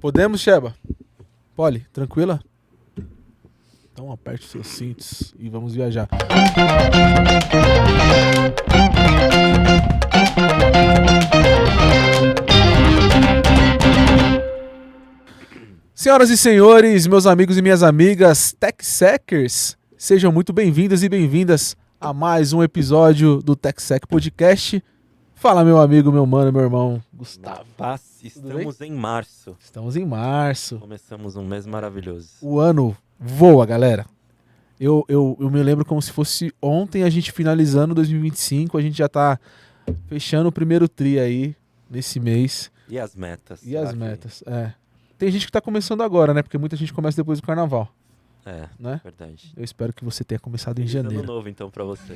Podemos, Sheba? Polly, tranquila? Então aperte seus cintos e vamos viajar. Senhoras e senhores, meus amigos e minhas amigas TechSecers, sejam muito bem-vindos e bem-vindas a mais um episódio do TechSec Podcast. Fala, meu amigo, meu mano, meu irmão, Gustavo. Paz, estamos em março. Estamos em março. Começamos um mês maravilhoso. O ano voa, galera. Eu me lembro como se fosse ontem a gente finalizando 2025, a gente já tá fechando o primeiro tri aí nesse mês. E as metas? E as metas, Tem gente que tá começando agora, né? Porque muita gente começa depois do carnaval. Né? Verdade. Eu espero que você tenha começado em Feliz janeiro. Ano novo, então, pra você.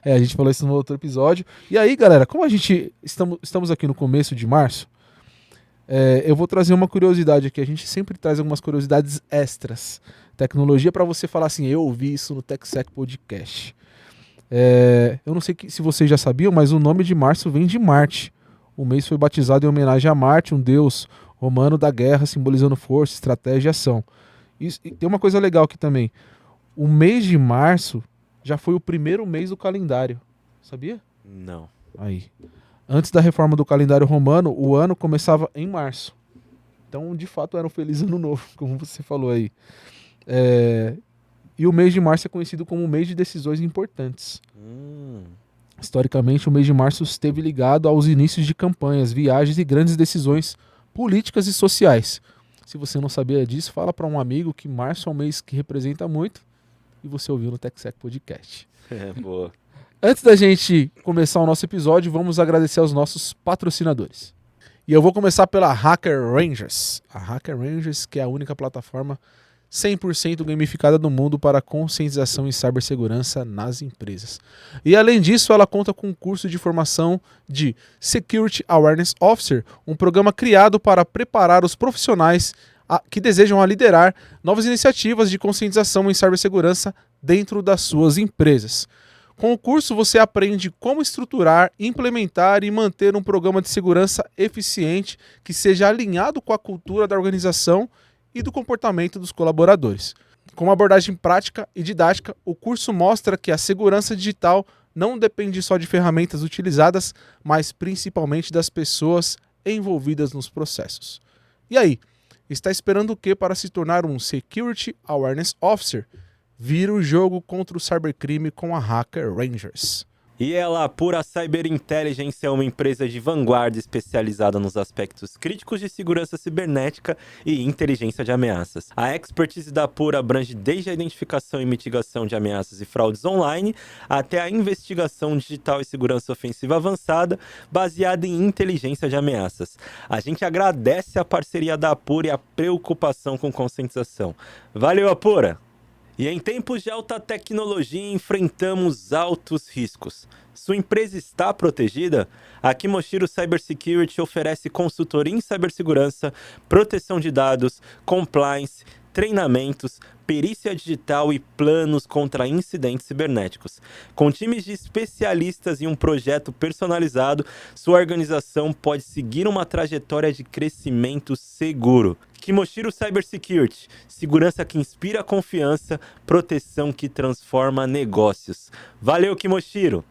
A gente falou isso no outro episódio. E aí, galera, como a gente estamos aqui no começo de março, eu vou trazer uma curiosidade aqui. A gente sempre traz algumas curiosidades extras. Tecnologia para você falar assim, eu ouvi isso no TechSec Podcast. Eu não sei se vocês já sabiam, mas o nome de março vem de Marte. O mês foi batizado em homenagem a Marte, um deus romano da guerra, simbolizando força, estratégia e ação. E tem uma coisa legal aqui também. O mês de março já foi o primeiro mês do calendário. Sabia? Não. Aí. Antes da reforma do calendário romano, o ano começava em março. Então, de fato, era um feliz ano novo, como você falou aí. E o mês de março é conhecido como um mês de decisões importantes. Historicamente, o mês de março esteve ligado aos inícios de campanhas, viagens e grandes decisões políticas e sociais. Se você não sabia disso, fala para um amigo que março é um mês que representa muito e você ouviu no TechSec Podcast. Boa. Antes da gente começar o nosso episódio, vamos agradecer aos nossos patrocinadores. E eu vou começar pela Hacker Rangers. A Hacker Rangers, que é a única plataforma 100% gamificada do mundo para conscientização em cibersegurança nas empresas. E além disso, ela conta com um curso de formação de Security Awareness Officer, um programa criado para preparar os profissionais que desejam liderar novas iniciativas de conscientização em cibersegurança dentro das suas empresas. Com o curso, você aprende como estruturar, implementar e manter um programa de segurança eficiente que seja alinhado com a cultura da organização e do comportamento dos colaboradores. Com uma abordagem prática e didática, o curso mostra que a segurança digital não depende só de ferramentas utilizadas, mas principalmente das pessoas envolvidas nos processos. E aí, está esperando o que para se tornar um Security Awareness Officer? Vira o jogo contra o cybercrime com a Hacker Rangers. E ela, Apura Cyber Intelligence, é uma empresa de vanguarda especializada nos aspectos críticos de segurança cibernética e inteligência de ameaças. A expertise da Apura abrange desde a identificação e mitigação de ameaças e fraudes online até a investigação digital e segurança ofensiva avançada baseada em inteligência de ameaças. A gente agradece a parceria da Apura e a preocupação com conscientização. Valeu, Apura! E em tempos de alta tecnologia, enfrentamos altos riscos. Sua empresa está protegida? A Kimoshiro Cybersecurity oferece consultoria em cibersegurança, proteção de dados, compliance, treinamentos, perícia digital e planos contra incidentes cibernéticos. Com times de especialistas e um projeto personalizado, sua organização pode seguir uma trajetória de crescimento seguro. Kimoshiro Cybersecurity, segurança que inspira confiança, proteção que transforma negócios. Valeu, Kimoshiro!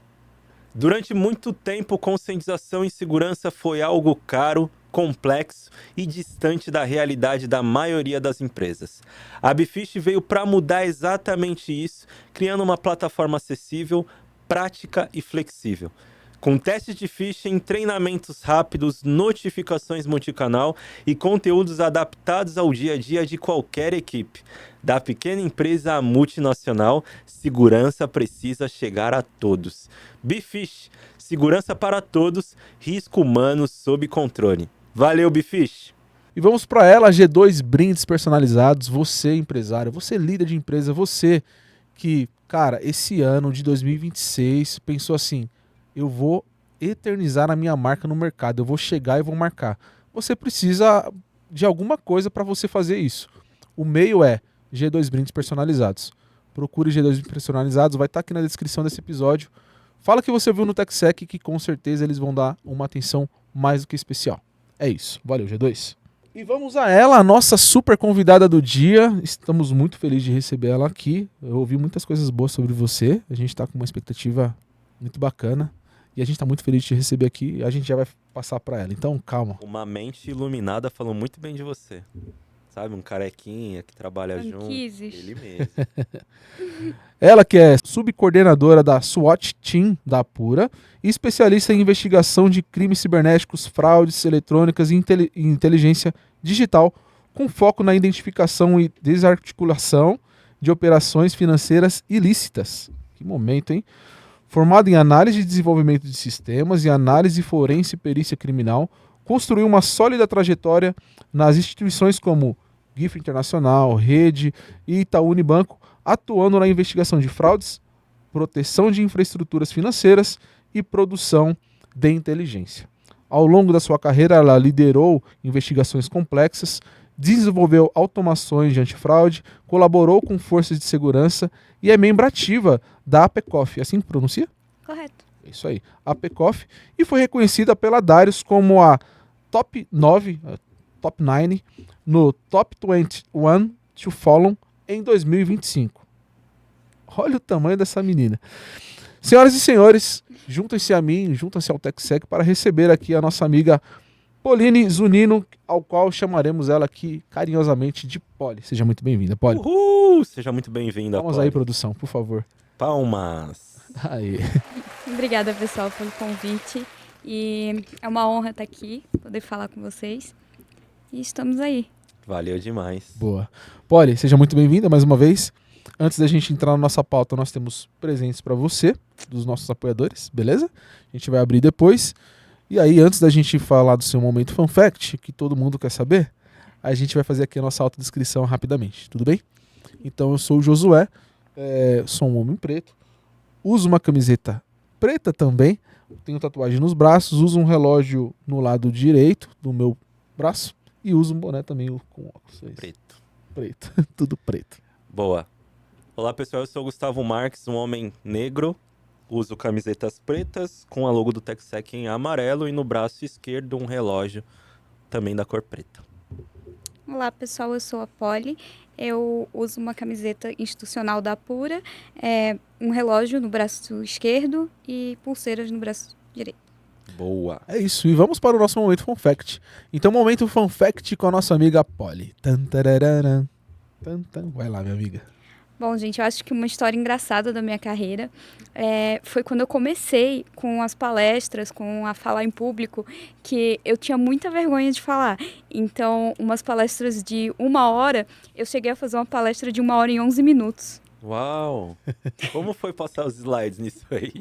Durante muito tempo, conscientização em segurança foi algo caro, complexo e distante da realidade da maioria das empresas. A Bifish veio para mudar exatamente isso, criando uma plataforma acessível, prática e flexível. Com testes de phishing, treinamentos rápidos, notificações multicanal e conteúdos adaptados ao dia a dia de qualquer equipe. Da pequena empresa à multinacional, segurança precisa chegar a todos. Bifish, segurança para todos, risco humano sob controle. Valeu, Bifish! E vamos para ela, G2 brindes personalizados. Você, empresário, você líder de empresa, você que, cara, esse ano de 2026 pensou assim, eu vou eternizar a minha marca no mercado, eu vou chegar e vou marcar. Você precisa de alguma coisa para você fazer isso. O meio é G2 brindes personalizados. Procure G2 personalizados, vai estar aqui na descrição desse episódio. Fala que você viu no TechSec que com certeza eles vão dar uma atenção mais do que especial. É isso. Valeu, G2. E vamos a ela, a nossa super convidada do dia. Estamos muito felizes de receber ela aqui. Eu ouvi muitas coisas boas sobre você. A gente está com uma expectativa muito bacana. E a gente está muito feliz de te receber aqui. E a gente já vai passar para ela. Então, calma. Uma mente iluminada falou muito bem de você. Sabe, um carequinha que trabalha junto. Ele mesmo. Ela que é subcoordenadora da SWAT Team da Apura e especialista em investigação de crimes cibernéticos, fraudes eletrônicas e inteligência digital, com foco na identificação e desarticulação de operações financeiras ilícitas. Que momento, hein? Formada em análise e desenvolvimento de sistemas e análise forense e perícia criminal, construiu uma sólida trajetória nas instituições como GIF Internacional, Rede e Itaú Unibanco, atuando na investigação de fraudes, proteção de infraestruturas financeiras e produção de inteligência. Ao longo da sua carreira, ela liderou investigações complexas, desenvolveu automações de antifraude, colaborou com forças de segurança e é membro ativa da APECOF. Assim que pronuncia? Correto. É isso aí, APECOF, e foi reconhecida pela Darius como a Top 9 no Top 21 to Follow em 2025. Olha o tamanho dessa menina. Senhoras e senhores, juntem-se a mim, juntem-se ao TechSec para receber aqui a nossa amiga Pauline Zunino, ao qual chamaremos ela aqui carinhosamente de Poli. Seja muito bem-vinda, Poli. Uhul! Seja muito bem-vinda, Vamos Poli. aí, produção, por favor. Palmas! Aí. Obrigada, pessoal, pelo convite. E é uma honra estar aqui, poder falar com vocês. E estamos aí. Valeu demais. Boa. Poli, seja muito bem-vinda mais uma vez. Antes da gente entrar na nossa pauta, nós temos presentes para você, dos nossos apoiadores, beleza? A gente vai abrir depois. E aí, antes da gente falar do seu momento fun fact, que todo mundo quer saber, a gente vai fazer aqui a nossa autodescrição rapidamente, tudo bem? Então, eu sou o Josué, sou um homem preto, uso uma camiseta preta também, tenho tatuagem nos braços, uso um relógio no lado direito do meu braço e uso um boné também com óculos. Preto, tudo preto. Boa. Olá, pessoal, eu sou o Gustavo Marques, um homem negro. Uso camisetas pretas com a logo do TechSec em amarelo e no braço esquerdo um relógio também da cor preta. Olá, pessoal, eu sou a Poli. Eu uso uma camiseta institucional da Apura, um relógio no braço esquerdo e pulseiras no braço direito. Boa. É isso, e vamos para o nosso momento fun fact. Então, momento fun fact com a nossa amiga Poli. Vai lá, minha amiga. Bom, gente, eu acho que uma história engraçada da minha carreira foi quando eu comecei com as palestras, com a falar em público, que eu tinha muita vergonha de falar. Então, umas palestras de 1 hora, eu cheguei a fazer uma palestra de 1 hora e 11 minutos. Uau! Como foi passar os slides nisso aí?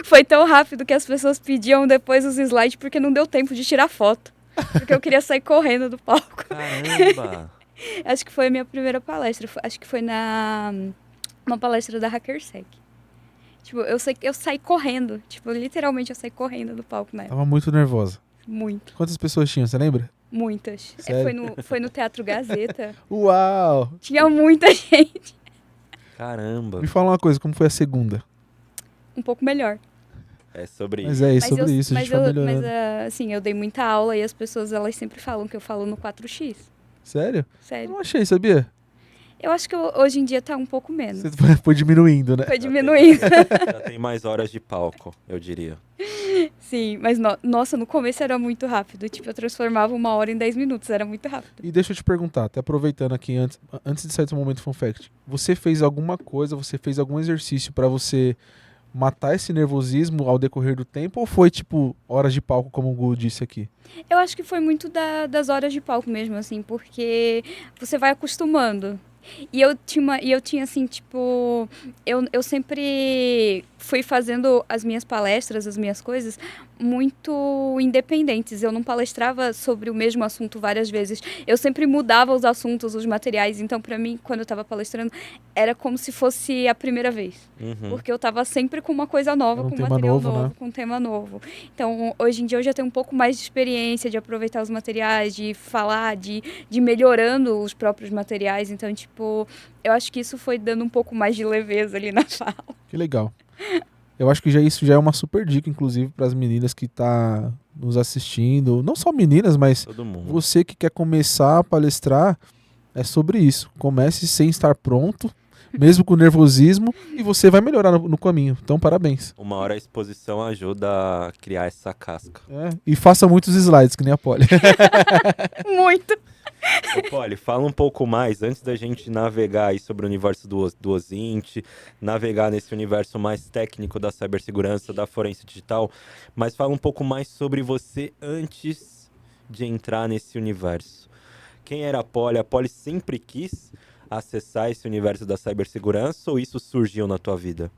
Foi tão rápido que as pessoas pediam depois os slides porque não deu tempo de tirar foto. Porque eu queria sair correndo do palco. Caramba! Acho que foi a minha primeira palestra. Acho que foi uma palestra da HackerSec. Tipo, eu saí correndo. Tipo, literalmente eu saí correndo do palco, né? Tava muito nervosa. Muito. Quantas pessoas tinham, você lembra? Muitas. Sério? Foi no Teatro Gazeta. Uau! Tinha muita gente. Caramba! Me fala uma coisa, como foi a segunda? Um pouco melhor. É sobre Mas isso. é sobre isso, a gente vai melhorando. Mas assim, eu dei muita aula e as pessoas, elas sempre falam que eu falo no 4x. Sério? Eu Sério. não achei, sabia? Eu acho que hoje em dia tá um pouco menos. Você foi diminuindo, né? Foi diminuindo. Já tem mais horas de palco, eu diria. Sim, mas nossa, no começo era muito rápido. Tipo, eu transformava 1 hora em 10 minutos, era muito rápido. E deixa eu te perguntar, até aproveitando aqui, antes de sair do momento fun fact, você fez alguma coisa, você fez algum exercício pra você matar esse nervosismo ao decorrer do tempo, ou foi tipo horas de palco, como o Gu disse aqui? Eu acho que foi muito das horas de palco mesmo, assim, porque você vai acostumando. E eu tinha assim, tipo, eu sempre fui fazendo as minhas palestras, as minhas coisas, muito independentes. Eu não palestrava sobre o mesmo assunto várias vezes. Eu sempre mudava os assuntos, os materiais. Então, para mim, quando eu estava palestrando, era como se fosse a primeira vez. Uhum. Porque eu estava sempre com uma coisa nova, Era um com um tema material novo, novo, né? com um tema novo. Então, hoje em dia, eu já tenho um pouco mais de experiência de aproveitar os materiais, de falar, de ir melhorando os próprios materiais. Então, tipo, eu acho que isso foi dando um pouco mais de leveza ali na fala. Que legal. Eu acho que isso já é uma super dica, inclusive, para as meninas que tá nos assistindo, não só meninas, mas Todo mundo. você que quer começar a palestrar, é sobre isso. Comece sem estar pronto, mesmo com nervosismo, e você vai melhorar no caminho. Então, parabéns. Uma hora a exposição ajuda a criar essa casca. E faça muitos slides, que nem a Polly. Muito. Ô, Polly, fala um pouco mais, antes da gente navegar aí sobre o universo do OSINT, navegar nesse universo mais técnico da cibersegurança, da forense digital, mas fala um pouco mais sobre você antes de entrar nesse universo. Quem era a Polly? A Polly sempre quis acessar esse universo da cibersegurança ou isso surgiu na tua vida?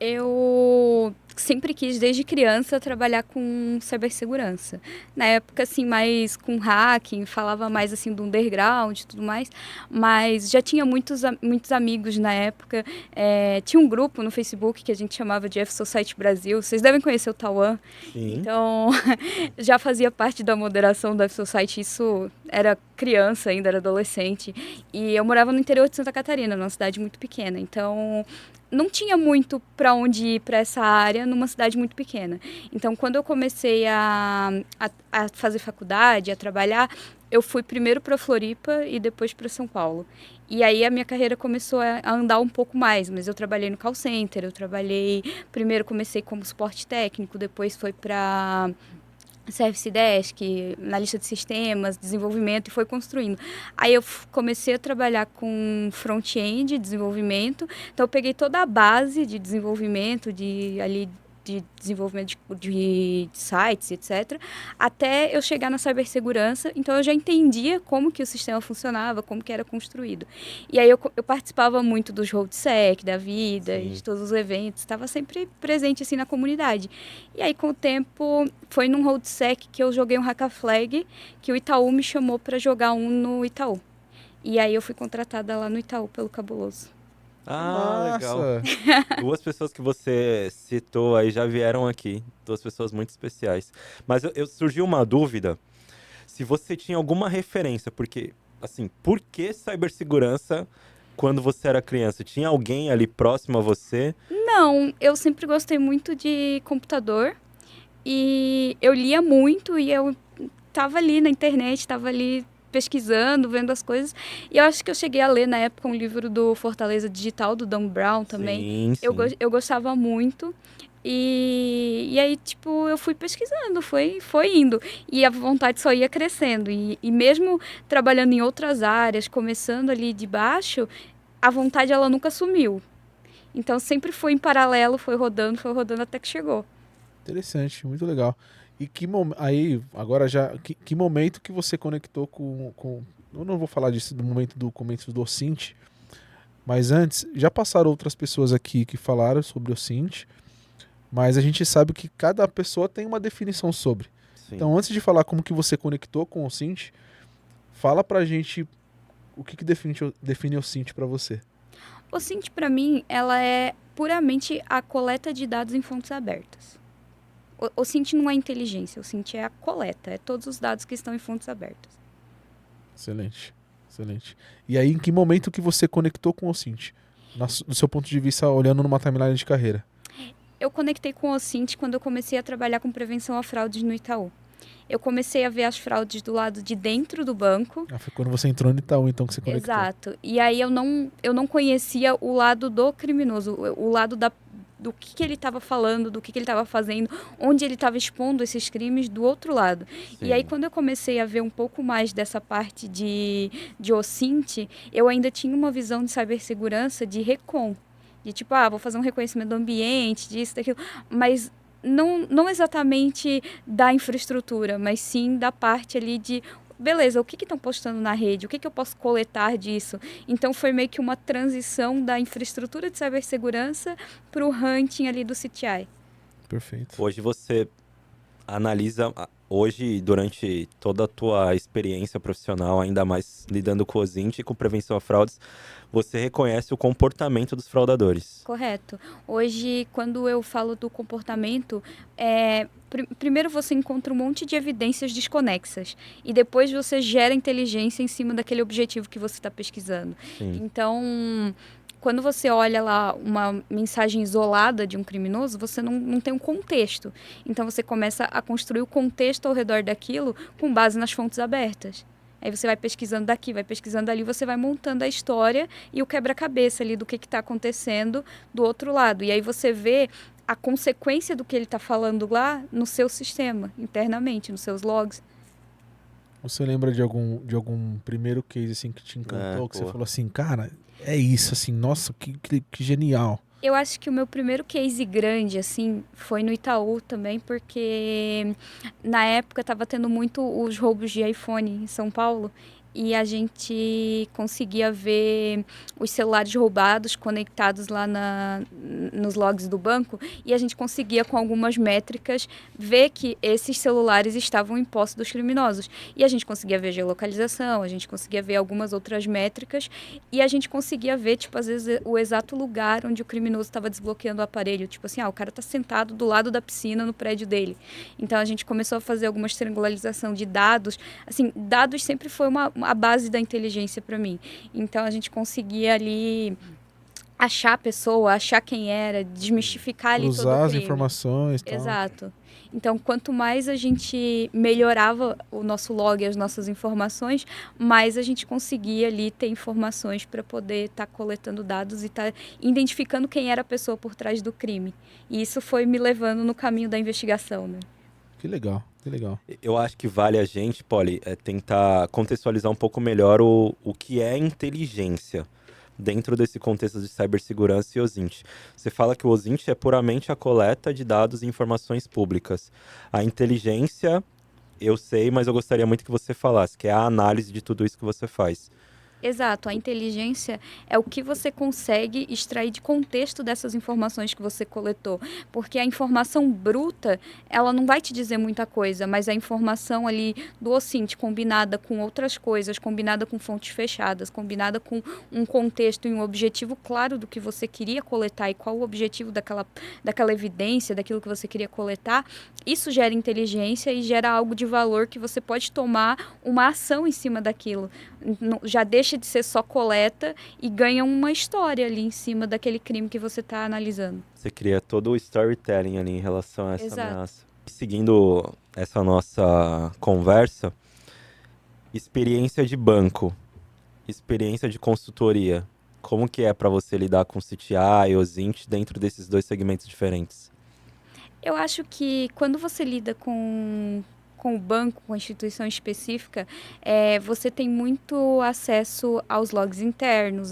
Eu sempre quis, desde criança, trabalhar com cibersegurança. Na época, assim, mais com hacking, falava mais, assim, do underground e tudo mais. Mas já tinha muitos amigos na época. Tinha um grupo no Facebook que a gente chamava de F-Society Brasil. Vocês devem conhecer o Tauan. Sim. Então, já fazia parte da moderação da F-Society. Isso era criança ainda, era adolescente. E eu morava no interior de Santa Catarina, numa cidade muito pequena. Então, não tinha muito para onde ir para essa área numa cidade muito pequena. Então, quando eu comecei a fazer faculdade, a trabalhar, eu fui primeiro para Floripa e depois para São Paulo. E aí a minha carreira começou a andar um pouco mais, mas eu trabalhei no call center, primeiro comecei como suporte técnico, depois foi para Service Desk, na lista de sistemas, desenvolvimento, e foi construindo. Aí eu comecei a trabalhar com front-end, desenvolvimento, então eu peguei toda a base de desenvolvimento, de desenvolvimento de sites, etc., até eu chegar na cibersegurança. Então eu já entendia como que o sistema funcionava, como que era construído. E aí eu participava muito dos roadsec da vida, Sim. de todos os eventos, estava sempre presente assim na comunidade. E aí com o tempo, foi num roadsec que eu joguei um Hackaflag, que o Itaú me chamou para jogar um no Itaú. E aí eu fui contratada lá no Itaú pelo Cabuloso. Ah, legal. Nossa. Duas pessoas que você citou aí já vieram aqui. Duas pessoas muito especiais. Mas surgiu uma dúvida se você tinha alguma referência, porque, assim, por que cibersegurança quando você era criança? Tinha alguém ali próximo a você? Não, eu sempre gostei muito de computador e eu lia muito e eu tava ali na internet, tava ali pesquisando, vendo as coisas. E eu acho que eu cheguei a ler na época um livro do Fortaleza Digital, do Dan Brown também. Sim, sim. Eu gostava muito. E aí, tipo, eu fui pesquisando, foi indo. E a vontade só ia crescendo. E mesmo trabalhando em outras áreas, começando ali de baixo, a vontade ela nunca sumiu. Então sempre foi em paralelo, foi rodando até que chegou. Interessante, muito legal. E aí, agora já, que momento que você conectou com... Eu não vou falar disso do momento do começo do OSINT, mas antes, já passaram outras pessoas aqui que falaram sobre o OSINT, mas a gente sabe que cada pessoa tem uma definição sobre. Sim. Então, antes de falar como que você conectou com o OSINT, fala pra gente o que define o OSINT pra você. O OSINT, para mim, ela é puramente a coleta de dados em fontes abertas. O OSINT não é inteligência, o OSINT é a coleta, é todos os dados que estão em fontes abertas. Excelente, excelente. E aí, em que momento que você conectou com o OSINT? Do seu ponto de vista, olhando numa timeline de carreira. Eu conectei com o OSINT quando eu comecei a trabalhar com prevenção a fraudes no Itaú. Eu comecei a ver as fraudes do lado de dentro do banco. Foi quando você entrou no Itaú, então, que você conectou. Exato. E aí eu não conhecia o lado do criminoso, o lado do que ele estava falando, do que ele estava fazendo, onde ele estava expondo esses crimes do outro lado. Sim. E aí, quando eu comecei a ver um pouco mais dessa parte de OSINT, eu ainda tinha uma visão de cibersegurança de recon. De tipo, vou fazer um reconhecimento do ambiente, disso, daquilo. Mas não exatamente da infraestrutura, mas sim da parte ali de... Beleza, o que estão postando na rede? O que eu posso coletar disso? Então, foi meio que uma transição da infraestrutura de cibersegurança para o hunting ali do CTI. Perfeito. Hoje você analisa, durante toda a tua experiência profissional, ainda mais lidando com o OSINT e com prevenção a fraudes, você reconhece o comportamento dos fraudadores. Correto. Hoje, quando eu falo do comportamento, primeiro você encontra um monte de evidências desconexas e depois você gera inteligência em cima daquele objetivo que você está pesquisando. Sim. Então, quando você olha lá uma mensagem isolada de um criminoso, você não tem um contexto. Então você começa a construir o contexto ao redor daquilo com base nas fontes abertas. Aí você vai pesquisando daqui, vai pesquisando ali, você vai montando a história e o quebra-cabeça ali do que está acontecendo do outro lado. E aí você vê a consequência do que ele está falando lá no seu sistema, internamente, nos seus logs. Você lembra de algum primeiro case assim que te encantou, que você falou assim, cara, é isso, assim, nossa, que genial. Eu acho que o meu primeiro case grande, assim, foi no Itaú também, porque na época estava tendo muito os roubos de iPhone em São Paulo e a gente conseguia ver os celulares roubados conectados lá nos logs do banco e a gente conseguia, com algumas métricas, ver que esses celulares estavam em posse dos criminosos. E a gente conseguia ver geolocalização, a gente conseguia ver algumas outras métricas e a gente conseguia ver, tipo, às vezes, o exato lugar onde o criminoso estava desbloqueando o aparelho. Tipo assim, o cara está sentado do lado da piscina no prédio dele. Então, a gente começou a fazer algumas triangularização de dados. Assim, dados sempre foi a base da inteligência para mim. Então, a gente conseguia ali achar a pessoa, achar quem era, desmistificar ali todo o crime. Usar as informações e tal. Exato. Então, quanto mais a gente melhorava o nosso log e as nossas informações, mais a gente conseguia ali ter informações para poder estar coletando dados e estar identificando quem era a pessoa por trás do crime. E isso foi me levando no caminho da investigação, né? Que legal, que legal. Eu acho que vale a gente, Polly, tentar contextualizar um pouco melhor o que é inteligência dentro desse contexto de cibersegurança e OSINT. Você fala que o OSINT é puramente a coleta de dados e informações públicas. A inteligência, eu sei, mas eu gostaria muito que você falasse, que é a análise de tudo isso que você faz. Exato, a inteligência é o que você consegue extrair de contexto dessas informações que você coletou, porque a informação bruta, ela não vai te dizer muita coisa, mas a informação ali do OSINT combinada com outras coisas, combinada com fontes fechadas, combinada com um contexto e um objetivo claro do que você queria coletar e qual o objetivo daquela evidência, daquilo que você queria coletar, isso gera inteligência e gera algo de valor que você pode tomar uma ação em cima daquilo. Já deixa de ser só coleta e ganha uma história ali em cima daquele crime que você está analisando. Você cria todo o storytelling ali em relação a essa Exato. ameaça. Seguindo essa nossa conversa, experiência de banco, experiência de consultoria, como que é para você lidar com CTI e OSINT dentro desses dois segmentos diferentes? Eu acho que quando você lida com o banco, com a instituição específica, você tem muito acesso aos logs internos,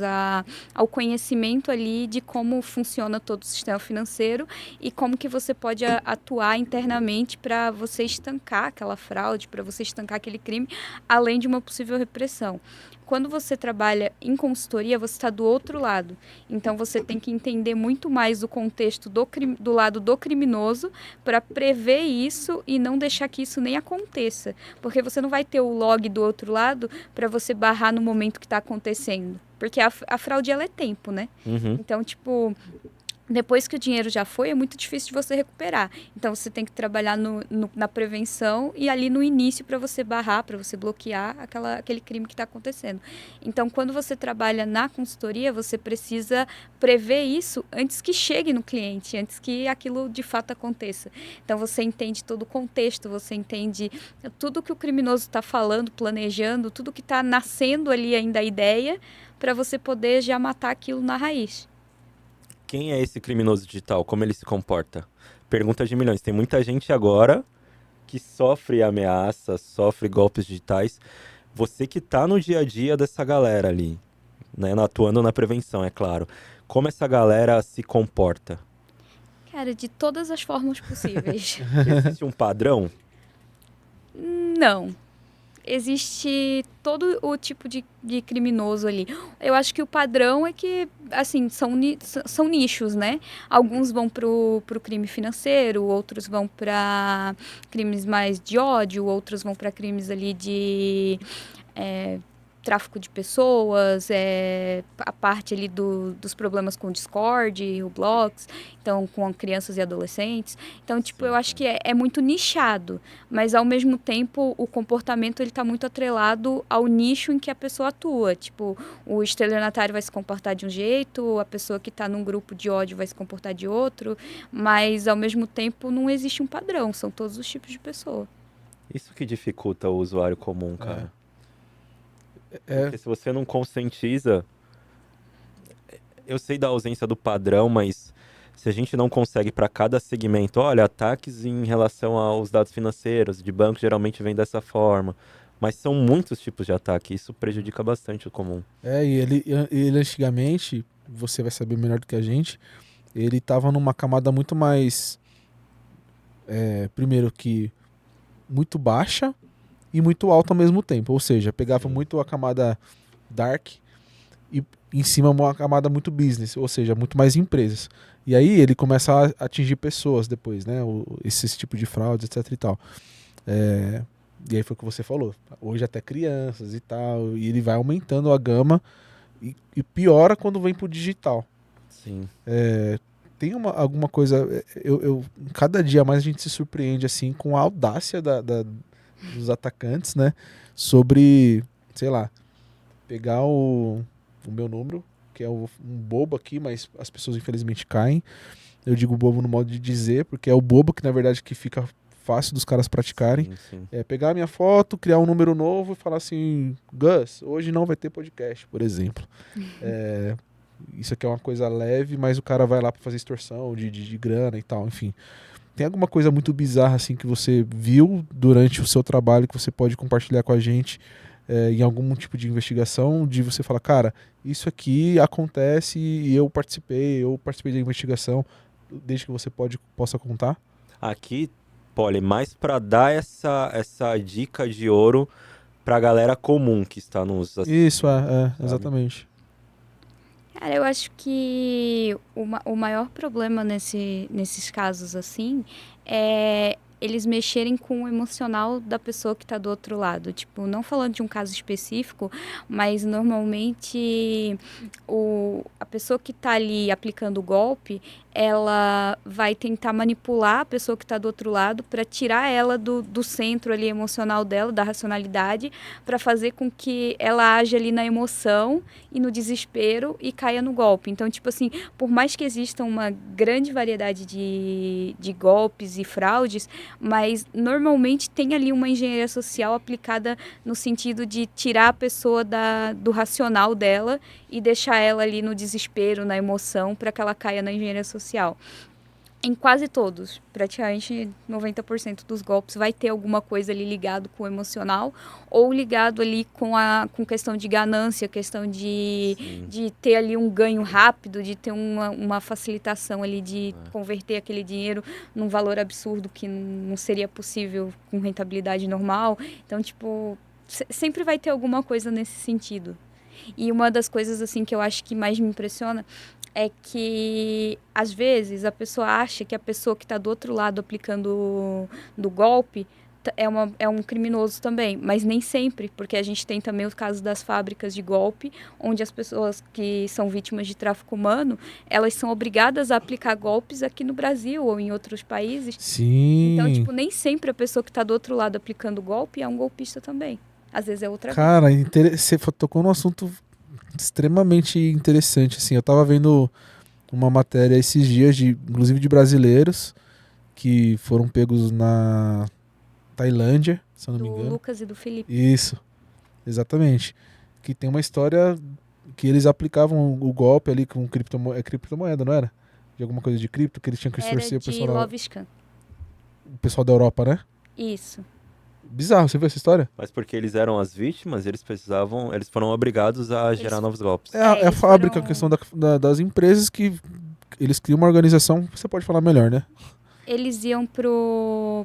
ao conhecimento ali de como funciona todo o sistema financeiro e como que você pode atuar internamente para você estancar aquela fraude, para você estancar aquele crime, além de uma possível repressão. Quando você trabalha em consultoria, você está do outro lado. Então, você tem que entender muito mais o contexto do lado do criminoso para prever isso e não deixar que isso nem aconteça. Porque você não vai ter o log do outro lado para você barrar no momento que está acontecendo. Porque a fraude, ela é tempo, né? Uhum. Então, tipo, depois que o dinheiro já foi, é muito difícil de você recuperar. Então, você tem que trabalhar na prevenção e ali no início para você barrar, para você bloquear aquele crime que está acontecendo. Então, quando você trabalha na consultoria, você precisa prever isso antes que chegue no cliente, antes que aquilo de fato aconteça. Então, você entende todo o contexto, você entende tudo que o criminoso está falando, planejando, tudo que está nascendo ali ainda a ideia, para você poder já matar aquilo na raiz. Quem é esse criminoso digital? Como ele se comporta? Pergunta de milhões. Tem muita gente agora que sofre ameaças, sofre golpes digitais. Você que está no dia a dia dessa galera ali, né, atuando na prevenção, é claro. Como essa galera se comporta? Cara, de todas as formas possíveis. Existe um padrão? Não. Existe todo o tipo de criminoso ali. Eu acho que o padrão é que, assim, são nichos, né? Alguns vão pro crime financeiro, outros vão para crimes mais de ódio, outros vão para crimes ali de tráfico de pessoas, a parte ali dos problemas com o Discord, o Roblox, então com crianças e adolescentes. Então, tipo, eu acho que é muito nichado, mas ao mesmo tempo o comportamento ele tá muito atrelado ao nicho em que a pessoa atua. Tipo, o estelionatário vai se comportar de um jeito, a pessoa que tá num grupo de ódio vai se comportar de outro, mas ao mesmo tempo não existe um padrão, são todos os tipos de pessoa. Isso que dificulta o usuário comum, cara. É. Porque se você não conscientiza, eu sei da ausência do padrão, mas se a gente não consegue para cada segmento, olha, ataques em relação aos dados financeiros de banco geralmente vem dessa forma, mas são muitos tipos de ataque, isso prejudica bastante o comum. E ele antigamente, você vai saber melhor do que a gente, ele tava numa camada muito mais, primeiro que muito baixa e muito alta ao mesmo tempo, ou seja, pegava muito a camada dark e em cima uma camada muito business, ou seja, muito mais empresas. E aí ele começa a atingir pessoas depois, né? Esse tipo de fraude, etc e tal. E aí foi o que você falou. Hoje até crianças e tal. E ele vai aumentando a gama e piora quando vem pro digital. Sim. Tem alguma coisa... cada dia mais a gente se surpreende assim com a audácia dos atacantes, né? Sobre, sei lá, pegar o meu número, que é um bobo aqui, mas as pessoas infelizmente caem. Eu digo bobo no modo de dizer, porque é o bobo que na verdade que fica fácil dos caras praticarem. Sim. Pegar a minha foto, criar um número novo e falar assim, Gus, hoje não vai ter podcast, por exemplo. Isso aqui é uma coisa leve, mas o cara vai lá pra fazer extorsão de grana e tal, enfim. Tem alguma coisa muito bizarra assim que você viu durante o seu trabalho que você pode compartilhar com a gente em algum tipo de investigação, de você falar, cara, isso aqui acontece e eu participei da investigação, desde que você possa contar? Aqui, Polly, mais para dar essa dica de ouro pra galera comum que está nos assistindo. Isso, exatamente. Cara, eu acho que o maior problema nesses casos assim é eles mexerem com o emocional da pessoa que está do outro lado. Tipo, não falando de um caso específico, mas normalmente a pessoa que está ali aplicando o golpe, ela vai tentar manipular a pessoa que está do outro lado para tirar ela do centro ali emocional dela, da racionalidade, para fazer com que ela age ali na emoção e no desespero e caia no golpe. Então, tipo assim, por mais que exista uma grande variedade de golpes e fraudes, mas normalmente tem ali uma engenharia social aplicada no sentido de tirar a pessoa do racional dela e deixar ela ali no desespero, na emoção, para que ela caia na engenharia social. Em quase todos, praticamente 90% dos golpes vai ter alguma coisa ali ligado com o emocional ou ligado ali com questão de ganância, questão de ter ali um ganho rápido, de ter uma facilitação ali de converter aquele dinheiro num valor absurdo que não seria possível com rentabilidade normal. Então, tipo, sempre vai ter alguma coisa nesse sentido. E uma das coisas assim que eu acho que mais me impressiona é que, às vezes, a pessoa acha que a pessoa que está do outro lado aplicando do golpe é um criminoso também, mas nem sempre, porque a gente tem também os casos das fábricas de golpe, onde as pessoas que são vítimas de tráfico humano, elas são obrigadas a aplicar golpes aqui no Brasil ou em outros países. Sim. Então, tipo, nem sempre a pessoa que está do outro lado aplicando golpe é um golpista também. Às vezes é outra Cara, você tocou num assunto extremamente interessante, assim. Eu tava vendo uma matéria esses dias, inclusive de brasileiros, que foram pegos na Tailândia, se eu não me engano. Do Lucas e do Felipe. Isso, exatamente. Que tem uma história que eles aplicavam o golpe ali com criptomoeda, não era? De alguma coisa de cripto, que eles tinham que extorcer o pessoal. Loviscan. O pessoal da Europa, né? Isso. Bizarro, você viu essa história? Mas porque eles eram as vítimas, eles foram obrigados a gerar novos golpes. É a fábrica, a questão das empresas que eles criam uma organização, você pode falar melhor, né? Eles iam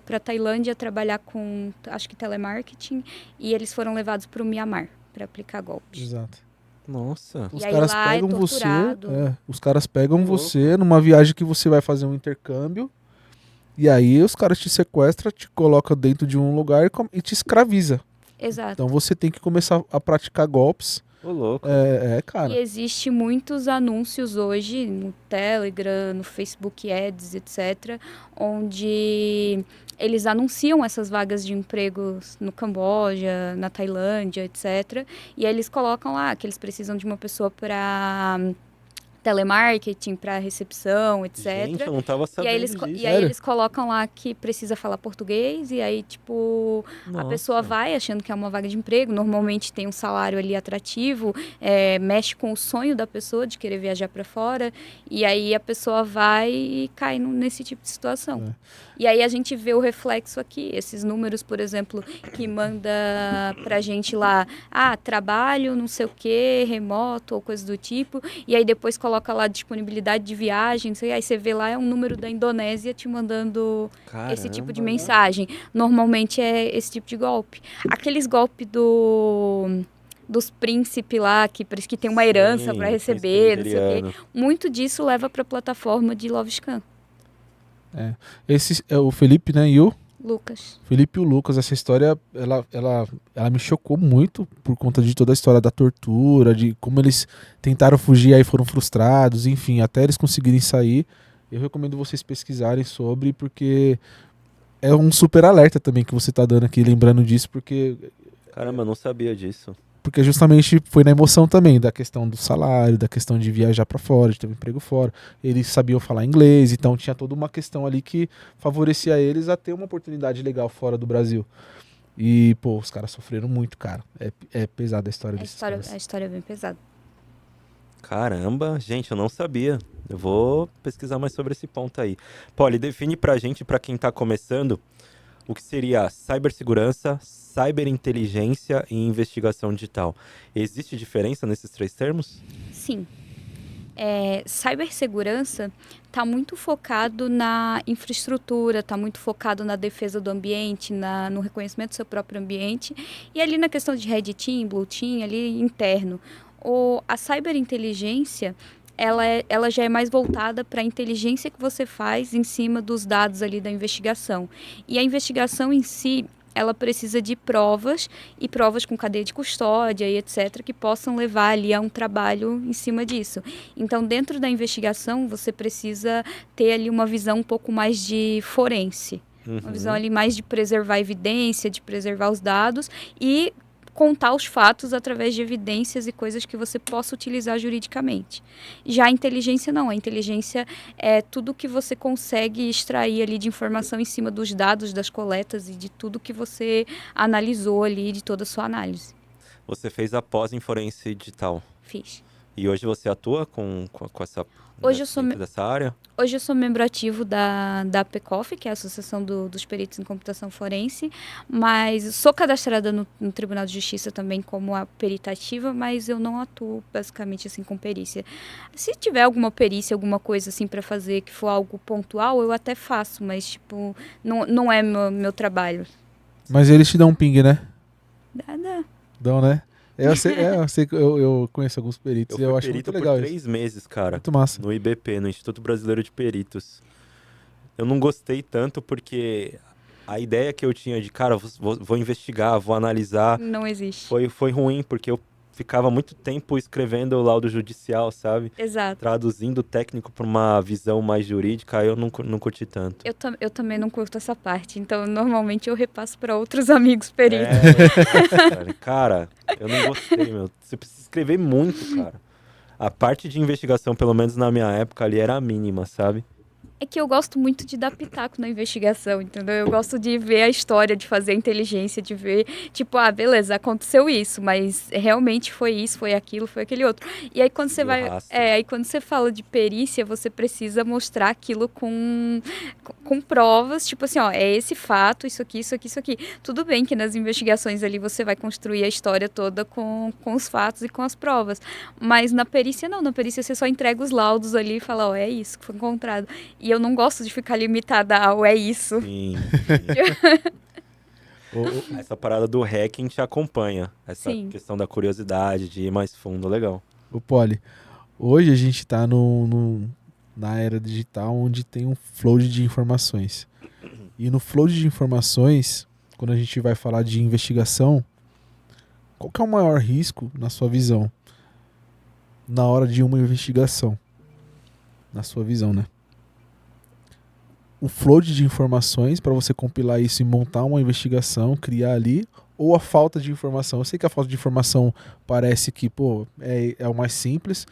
pra Tailândia trabalhar com, acho que telemarketing, e eles foram levados pro Mianmar para aplicar golpes. Exato. Nossa. Os E aí caras lá pegam torturado. os caras pegam você numa viagem que você vai fazer um intercâmbio. E aí os caras te sequestram, te colocam dentro de um lugar e te escraviza. Exato. Então você tem que começar a praticar golpes. Ô, louco. Cara. E existe muitos anúncios hoje no Telegram, no Facebook Ads, etc., onde eles anunciam essas vagas de empregos no Camboja, na Tailândia, etc. E aí eles colocam lá que eles precisam de uma pessoa para telemarketing, para recepção, etc. Gente, eu não tava E sabendo aí, eles, disso. e aí eles colocam lá que precisa falar português, e aí, tipo, a Nossa. pessoa vai achando que é uma vaga de emprego, normalmente tem um salário ali atrativo, mexe com o sonho da pessoa de querer viajar para fora, e aí a pessoa vai e cai nesse tipo de situação. E aí a gente vê o reflexo aqui, esses números, por exemplo, que manda pra gente lá, trabalho, não sei o quê, remoto ou coisa do tipo, e aí depois coloca lá disponibilidade de viagem, não sei, aí você vê lá é um número da Indonésia te mandando esse tipo de mensagem. Normalmente é esse tipo de golpe. Aqueles golpes dos príncipes lá, que tem uma herança para receber, não sei o quê. Muito disso leva para a plataforma de LoveScan. Esse é o Felipe, né, e o Lucas. Felipe e o Lucas. Essa história, ela me chocou muito por conta de toda a história da tortura, de como eles tentaram fugir aí foram frustrados, enfim, até eles conseguirem sair. Eu recomendo vocês pesquisarem sobre, porque é um super alerta também que você tá dando aqui, lembrando disso, porque... Caramba, eu não sabia disso. Porque justamente foi na emoção também, da questão do salário, da questão de viajar para fora, de ter um emprego fora. Eles sabiam falar inglês, então tinha toda uma questão ali que favorecia eles a ter uma oportunidade legal fora do Brasil. E, pô, os caras sofreram muito, cara. É pesada a história desses caras. A história é bem pesada. Caramba, gente, eu não sabia. Eu vou pesquisar mais sobre esse ponto aí. Polly, define pra gente, pra quem tá começando, o que seria cibersegurança, ciberinteligência e investigação digital. Existe diferença nesses três termos? Sim. Cibersegurança está muito focado na infraestrutura, está muito focado na defesa do ambiente, no reconhecimento do seu próprio ambiente e ali na questão de Red Team, Blue Team, ali interno. A ciberinteligência, ela já é mais voltada para a inteligência que você faz em cima dos dados ali da investigação. E a investigação em si, ela precisa de provas e provas com cadeia de custódia e etc., que possam levar ali a um trabalho em cima disso. Então, dentro da investigação, você precisa ter ali uma visão um pouco mais de forense. Uma visão ali mais de preservar a evidência, de preservar os dados e contar os fatos através de evidências e coisas que você possa utilizar juridicamente. Já a inteligência não. A inteligência é tudo que você consegue extrair ali de informação em cima dos dados, das coletas e de tudo que você analisou ali, de toda a sua análise. Você fez a pós em forense digital? Fiz. E hoje você atua com essa... Hoje eu sou dessa área? Hoje eu sou membro ativo da APCOF, que é a Associação dos Peritos em Computação Forense, mas sou cadastrada no Tribunal de Justiça também como a perita ativa, mas eu não atuo basicamente assim com perícia. Se tiver alguma perícia, alguma coisa assim para fazer que for algo pontual, eu até faço, mas tipo, não é meu trabalho. Mas eles te dão um ping, né? Dá. Dão, né? Eu sei que eu conheço alguns peritos e eu acho muito legal isso. Eu fui perito por 3 meses, cara. Muito massa. No IBP, no Instituto Brasileiro de Peritos. Eu não gostei tanto porque a ideia que eu tinha de, cara, vou investigar, vou analisar... Não existe. Foi ruim, porque eu ficava muito tempo escrevendo o laudo judicial, sabe? Exato. Traduzindo o técnico para uma visão mais jurídica, aí eu não curti tanto. Eu também não curto essa parte, então normalmente eu repasso para outros amigos peritos. Cara, eu não gostei, meu. Você precisa escrever muito, cara. A parte de investigação, pelo menos na minha época ali, era a mínima, sabe? É que eu gosto muito de dar pitaco na investigação, entendeu? Eu gosto de ver a história, de fazer a inteligência, de ver, tipo, beleza, aconteceu isso, mas realmente foi isso, foi aquilo, foi aquele outro. E aí quando você vai... aí quando você fala de perícia, você precisa mostrar aquilo com provas, tipo assim, é esse fato, isso aqui, isso aqui, isso aqui. Tudo bem que nas investigações ali você vai construir a história toda com os fatos e com as provas, mas na perícia não, na perícia você só entrega os laudos ali e fala, é isso que foi encontrado. E eu não gosto de ficar limitada ao é isso. Sim. Essa parada do hacking te acompanha. Essa questão da curiosidade, de ir mais fundo, legal. O Polly, hoje a gente tá na era digital onde tem um flow de informações. E no flow de informações, quando a gente vai falar de investigação, Qual que é o maior risco, na sua visão, na hora de uma investigação? Na sua visão, né? O flood de informações para você compilar isso e montar uma investigação, criar ali, ou a falta de informação? Eu sei que a falta de informação parece que, pô, é o mais simples,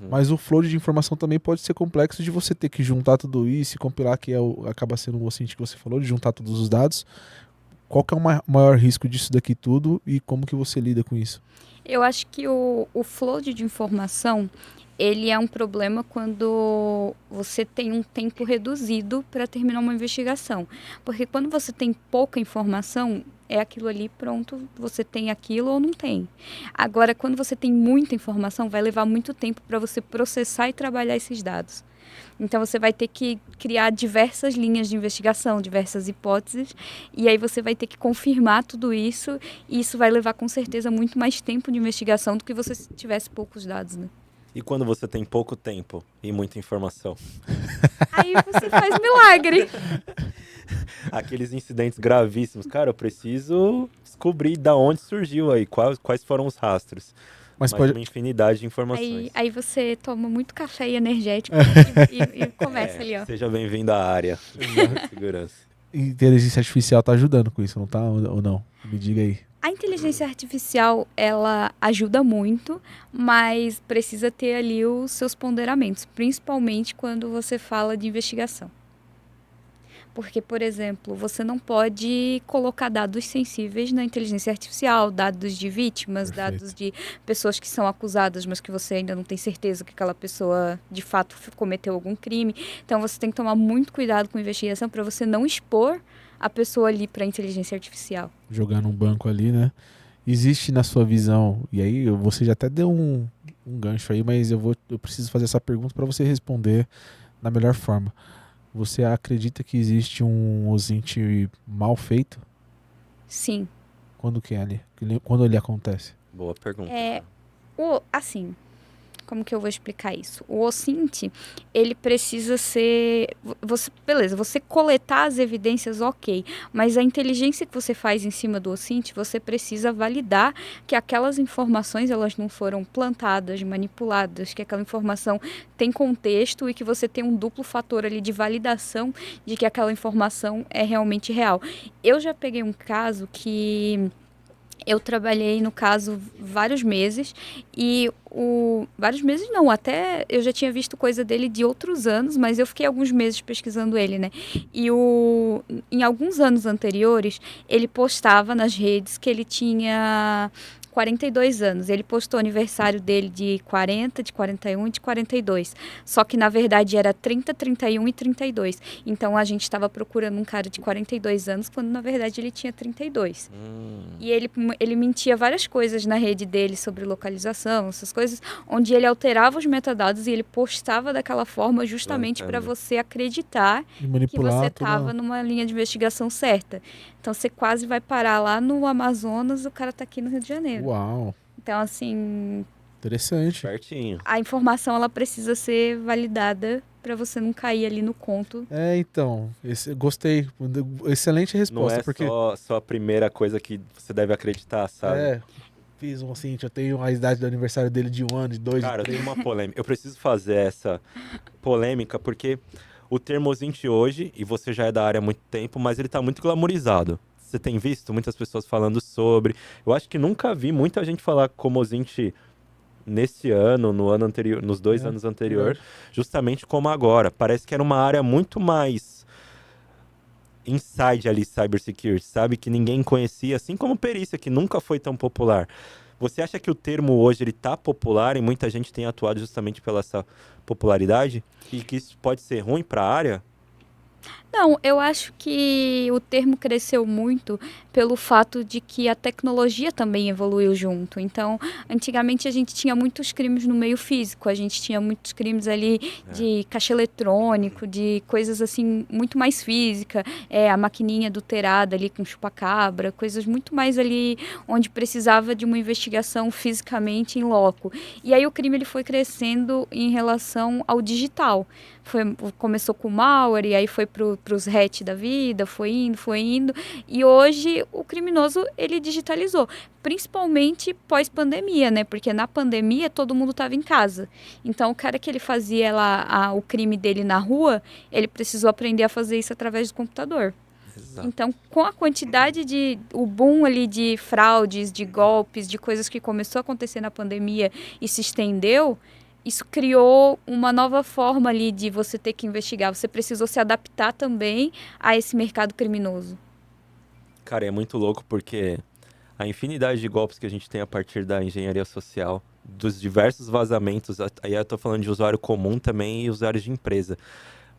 mas o flow de informação também pode ser complexo de você ter que juntar tudo isso e compilar, que acaba sendo o seguinte que você falou, de juntar todos os dados. Qual que é o maior risco disso daqui tudo e como que você lida com isso? Eu acho que o flow de informação, ele é um problema quando você tem um tempo reduzido para terminar uma investigação. Porque quando você tem pouca informação, é aquilo ali, pronto, você tem aquilo ou não tem. Agora, quando você tem muita informação, vai levar muito tempo para você processar e trabalhar esses dados. Então, você vai ter que criar diversas linhas de investigação, diversas hipóteses, e aí você vai ter que confirmar tudo isso, e isso vai levar, com certeza, muito mais tempo de investigação do que você se tivesse poucos dados, né? E quando você tem pouco tempo e muita informação? Aí você faz milagre. Aqueles incidentes gravíssimos. Cara, eu preciso descobrir da onde surgiu aí, quais foram os rastros. Mas pode... uma infinidade de informações. Aí você toma muito café e energético e começa ali, ó. Seja bem-vindo à área de segurança. Inteligência artificial tá ajudando com isso, não tá? Ou não? Me diga aí. A inteligência artificial, ela ajuda muito, mas precisa ter ali os seus ponderamentos, principalmente quando você fala de investigação. Porque, por exemplo, você não pode colocar dados sensíveis na inteligência artificial, dados de vítimas, Perfeito. Dados de pessoas que são acusadas, mas que você ainda não tem certeza que aquela pessoa, de fato, cometeu algum crime. Então, você tem que tomar muito cuidado com a investigação para você não expor a pessoa ali para a inteligência artificial. Jogar num banco ali, né? Existe na sua visão, e aí você já até deu um gancho aí, mas eu preciso fazer essa pergunta para você responder da melhor forma. Você acredita que existe um OSINT mal feito? Sim. Quando que é ali? Quando ele acontece? Boa pergunta. Assim, como que eu vou explicar isso? O OSINT, ele precisa ser... Beleza, você coletar as evidências, ok. Mas a inteligência que você faz em cima do OSINT, você precisa validar que aquelas informações, elas não foram plantadas, manipuladas, que aquela informação tem contexto e que você tem um duplo fator ali de validação de que aquela informação é realmente real. Eu já peguei um caso que... Eu trabalhei no caso vários meses e vários meses não, até eu já tinha visto coisa dele de outros anos, mas eu fiquei alguns meses pesquisando ele, né? E em alguns anos anteriores, ele postava nas redes que ele tinha 42 anos. Ele postou o aniversário dele de 40, de 41 e de 42. Só que, na verdade, era 30, 31 e 32. Então, a gente estava procurando um cara de 42 anos, quando, na verdade, ele tinha 32. E ele mentia várias coisas na rede dele sobre localização, essas coisas, onde ele alterava os metadados e ele postava daquela forma justamente para você acreditar que você estava numa linha de investigação certa. Então, você quase vai parar lá no Amazonas, o cara tá aqui no Rio de Janeiro. Uau! Então, assim... Interessante. Certinho. A informação, ela precisa ser validada para você não cair ali no conto. Então, gostei. Excelente resposta. Não é porque... só a primeira coisa que você deve acreditar, sabe? Fiz um assim, eu tenho a idade do aniversário dele de 1 ano, de 2, Cara, de 3. eu tenho uma polêmica. Eu preciso fazer essa polêmica porque o termo OSINT hoje, e você já é da área há muito tempo, mas ele tá muito glamorizado. Você tem visto muitas pessoas falando sobre. Eu acho que nunca vi muita gente falar como OSINT nesse ano, no ano anterior, nos 2 anos anteriores, justamente como agora. Parece que era uma área muito mais inside ali, cybersecurity, sabe? Que ninguém conhecia, assim como perícia, que nunca foi tão popular. Você acha que o termo hoje ele tá popular e muita gente tem atuado justamente pela essa popularidade? E que isso pode ser ruim para a área? Não, eu acho que o termo cresceu muito pelo fato de que a tecnologia também evoluiu junto. Então, antigamente a gente tinha muitos crimes no meio físico, a gente tinha muitos crimes ali de caixa eletrônico, de coisas assim muito mais física, a maquininha adulterada ali com chupa-cabra, coisas muito mais ali onde precisava de uma investigação fisicamente em loco. E aí o crime ele foi crescendo em relação ao digital. Começou com o malware e aí foi pro pros hatch da vida, foi indo. E hoje o criminoso, ele digitalizou. Principalmente pós-pandemia, né? Porque na pandemia todo mundo estava em casa. Então o cara que ele fazia lá o crime dele na rua, ele precisou aprender a fazer isso através do computador. Exato. Então, com a quantidade o boom ali de fraudes, de golpes, de coisas que começou a acontecer na pandemia e se estendeu, isso criou uma nova forma ali de você ter que investigar. Você precisou se adaptar também a esse mercado criminoso. Cara, é muito louco porque a infinidade de golpes que a gente tem a partir da engenharia social, dos diversos vazamentos, aí eu tô falando de usuário comum também e usuários de empresa.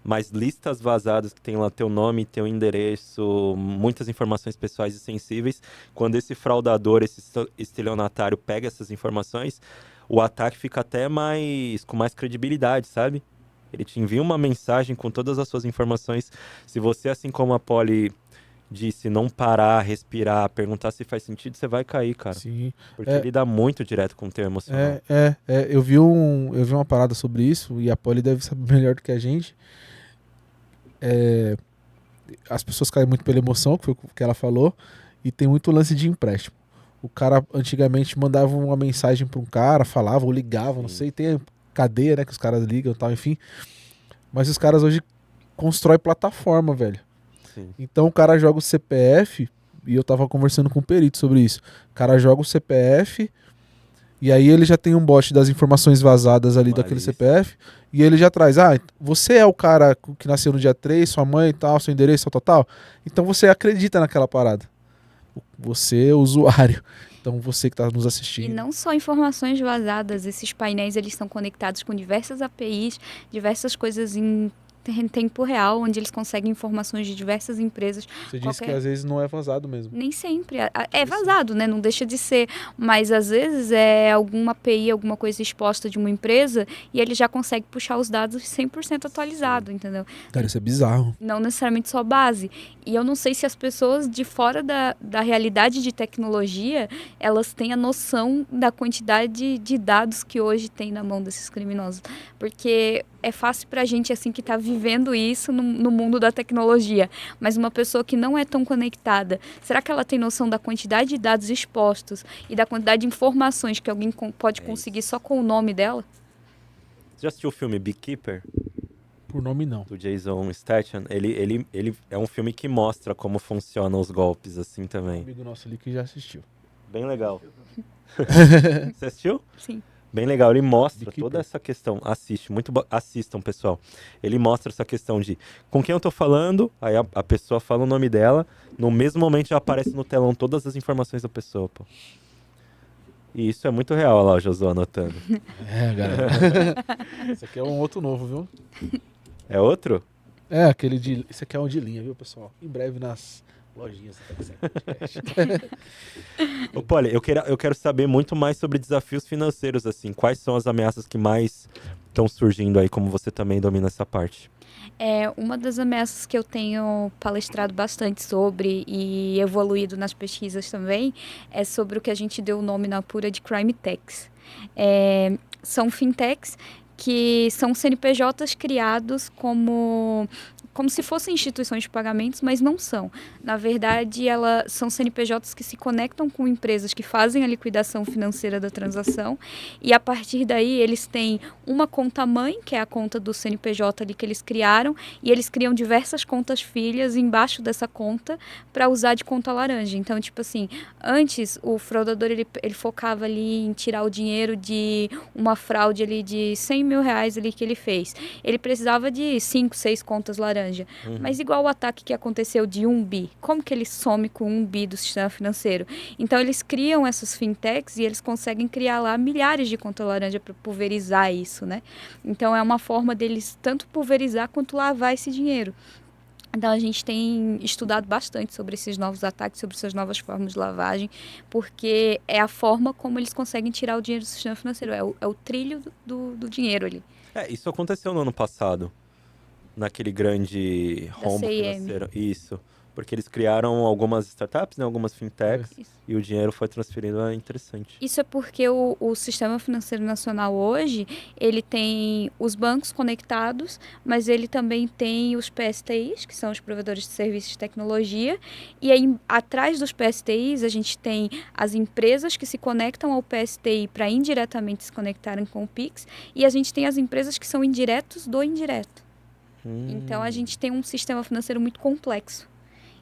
Mas listas vazadas que tem lá teu nome, teu endereço, muitas informações pessoais e sensíveis. Quando esse fraudador, esse estelionatário pega essas informações, o ataque fica até com mais credibilidade, sabe? Ele te envia uma mensagem com todas as suas informações. Se você, assim como a Polly disse, não parar, respirar, perguntar se faz sentido, você vai cair, cara. Sim. Porque ele dá muito direto com o teu emocional. Eu vi uma parada sobre isso, e a Polly deve saber melhor do que a gente. As pessoas caem muito pela emoção, que foi o que ela falou, e tem muito lance de empréstimo. O cara antigamente mandava uma mensagem para um cara, falava ou ligava, não sei, tem cadeia, né, que os caras ligam e tal, enfim. Mas os caras hoje constroem plataforma, velho. Sim. Então o cara joga o CPF, e eu tava conversando com o perito sobre isso. O cara joga o CPF, e aí ele já tem um bot das informações vazadas ali daquele CPF, e ele já traz, você é o cara que nasceu no dia 3, sua mãe e tal, seu endereço, tal. Então você acredita naquela parada. Você é o usuário. Então você que está nos assistindo. E não só informações vazadas, esses painéis eles estão conectados com diversas APIs, diversas coisas em tempo real, onde eles conseguem informações de diversas empresas. Você disse que às vezes não é vazado mesmo. Nem sempre. É vazado, né? Não deixa de ser. Mas às vezes é alguma API, alguma coisa exposta de uma empresa e ele já consegue puxar os dados 100% atualizado, entendeu? Cara, isso é bizarro. Não necessariamente só base. E eu não sei se as pessoas de fora da realidade de tecnologia, elas têm a noção da quantidade de dados que hoje tem na mão desses criminosos. Porque é fácil pra gente, assim, que tá vivendo isso no mundo da tecnologia. Mas uma pessoa que não é tão conectada, será que ela tem noção da quantidade de dados expostos e da quantidade de informações que alguém pode conseguir só com o nome dela? Você já assistiu o filme Beekeeper? Por nome, não. Do Jason Statham? Ele é um filme que mostra como funcionam os golpes, assim, também. Um amigo nosso ali que já assistiu. Bem legal. Você assistiu? Sim. Bem legal, ele mostra Beekeeper. toda essa questão. Assistam, pessoal. Ele mostra essa questão de com quem eu tô falando, aí a pessoa fala o nome dela, no mesmo momento já aparece no telão todas as informações da pessoa, pô. E isso é muito real, olha lá o Josué anotando. Galera. Esse aqui é um outro novo, viu? É outro? Aquele de... Esse aqui é um de linha, viu, pessoal? Em breve nas lojinhas. Ô, Polly, eu quero saber muito mais sobre desafios financeiros, assim. Quais são as ameaças que mais estão surgindo aí, como você também domina essa parte? Uma das ameaças que eu tenho palestrado bastante sobre e evoluído nas pesquisas também é sobre o que a gente deu o nome na Apura de Crime Techs. São fintechs que são CNPJs criados como se fossem instituições de pagamentos, mas não são. Na verdade, elas são CNPJs que se conectam com empresas que fazem a liquidação financeira da transação e, a partir daí, eles têm uma conta-mãe, que é a conta do CNPJ ali que eles criaram, e eles criam diversas contas filhas embaixo dessa conta para usar de conta laranja. Então, tipo assim, antes o fraudador ele focava ali em tirar o dinheiro de uma fraude ali de 100 mil reais ali que ele fez. Ele precisava de 5, 6 contas laranja. Mas igual o ataque que aconteceu de 1 bi, como que ele some com 1 bi do sistema financeiro? Então eles criam essas fintechs e eles conseguem criar lá milhares de contas laranja para pulverizar isso, né? Então é uma forma deles tanto pulverizar quanto lavar esse dinheiro. Então a gente tem estudado bastante sobre esses novos ataques, sobre essas novas formas de lavagem, porque é a forma como eles conseguem tirar o dinheiro do sistema financeiro, é o trilho do dinheiro ali. Isso aconteceu no ano passado. Naquele grande rombo CIM. financeiro. Isso. Porque eles criaram algumas startups, né, algumas fintechs, Isso. e o dinheiro foi transferido. É interessante. Isso é porque o Sistema Financeiro Nacional hoje, ele tem os bancos conectados, mas ele também tem os PSTIs, que são os provedores de serviços de tecnologia, e aí atrás dos PSTIs a gente tem as empresas que se conectam ao PSTI para indiretamente se conectarem com o Pix, e a gente tem as empresas que são indiretos do indireto. Então a gente tem um sistema financeiro muito complexo.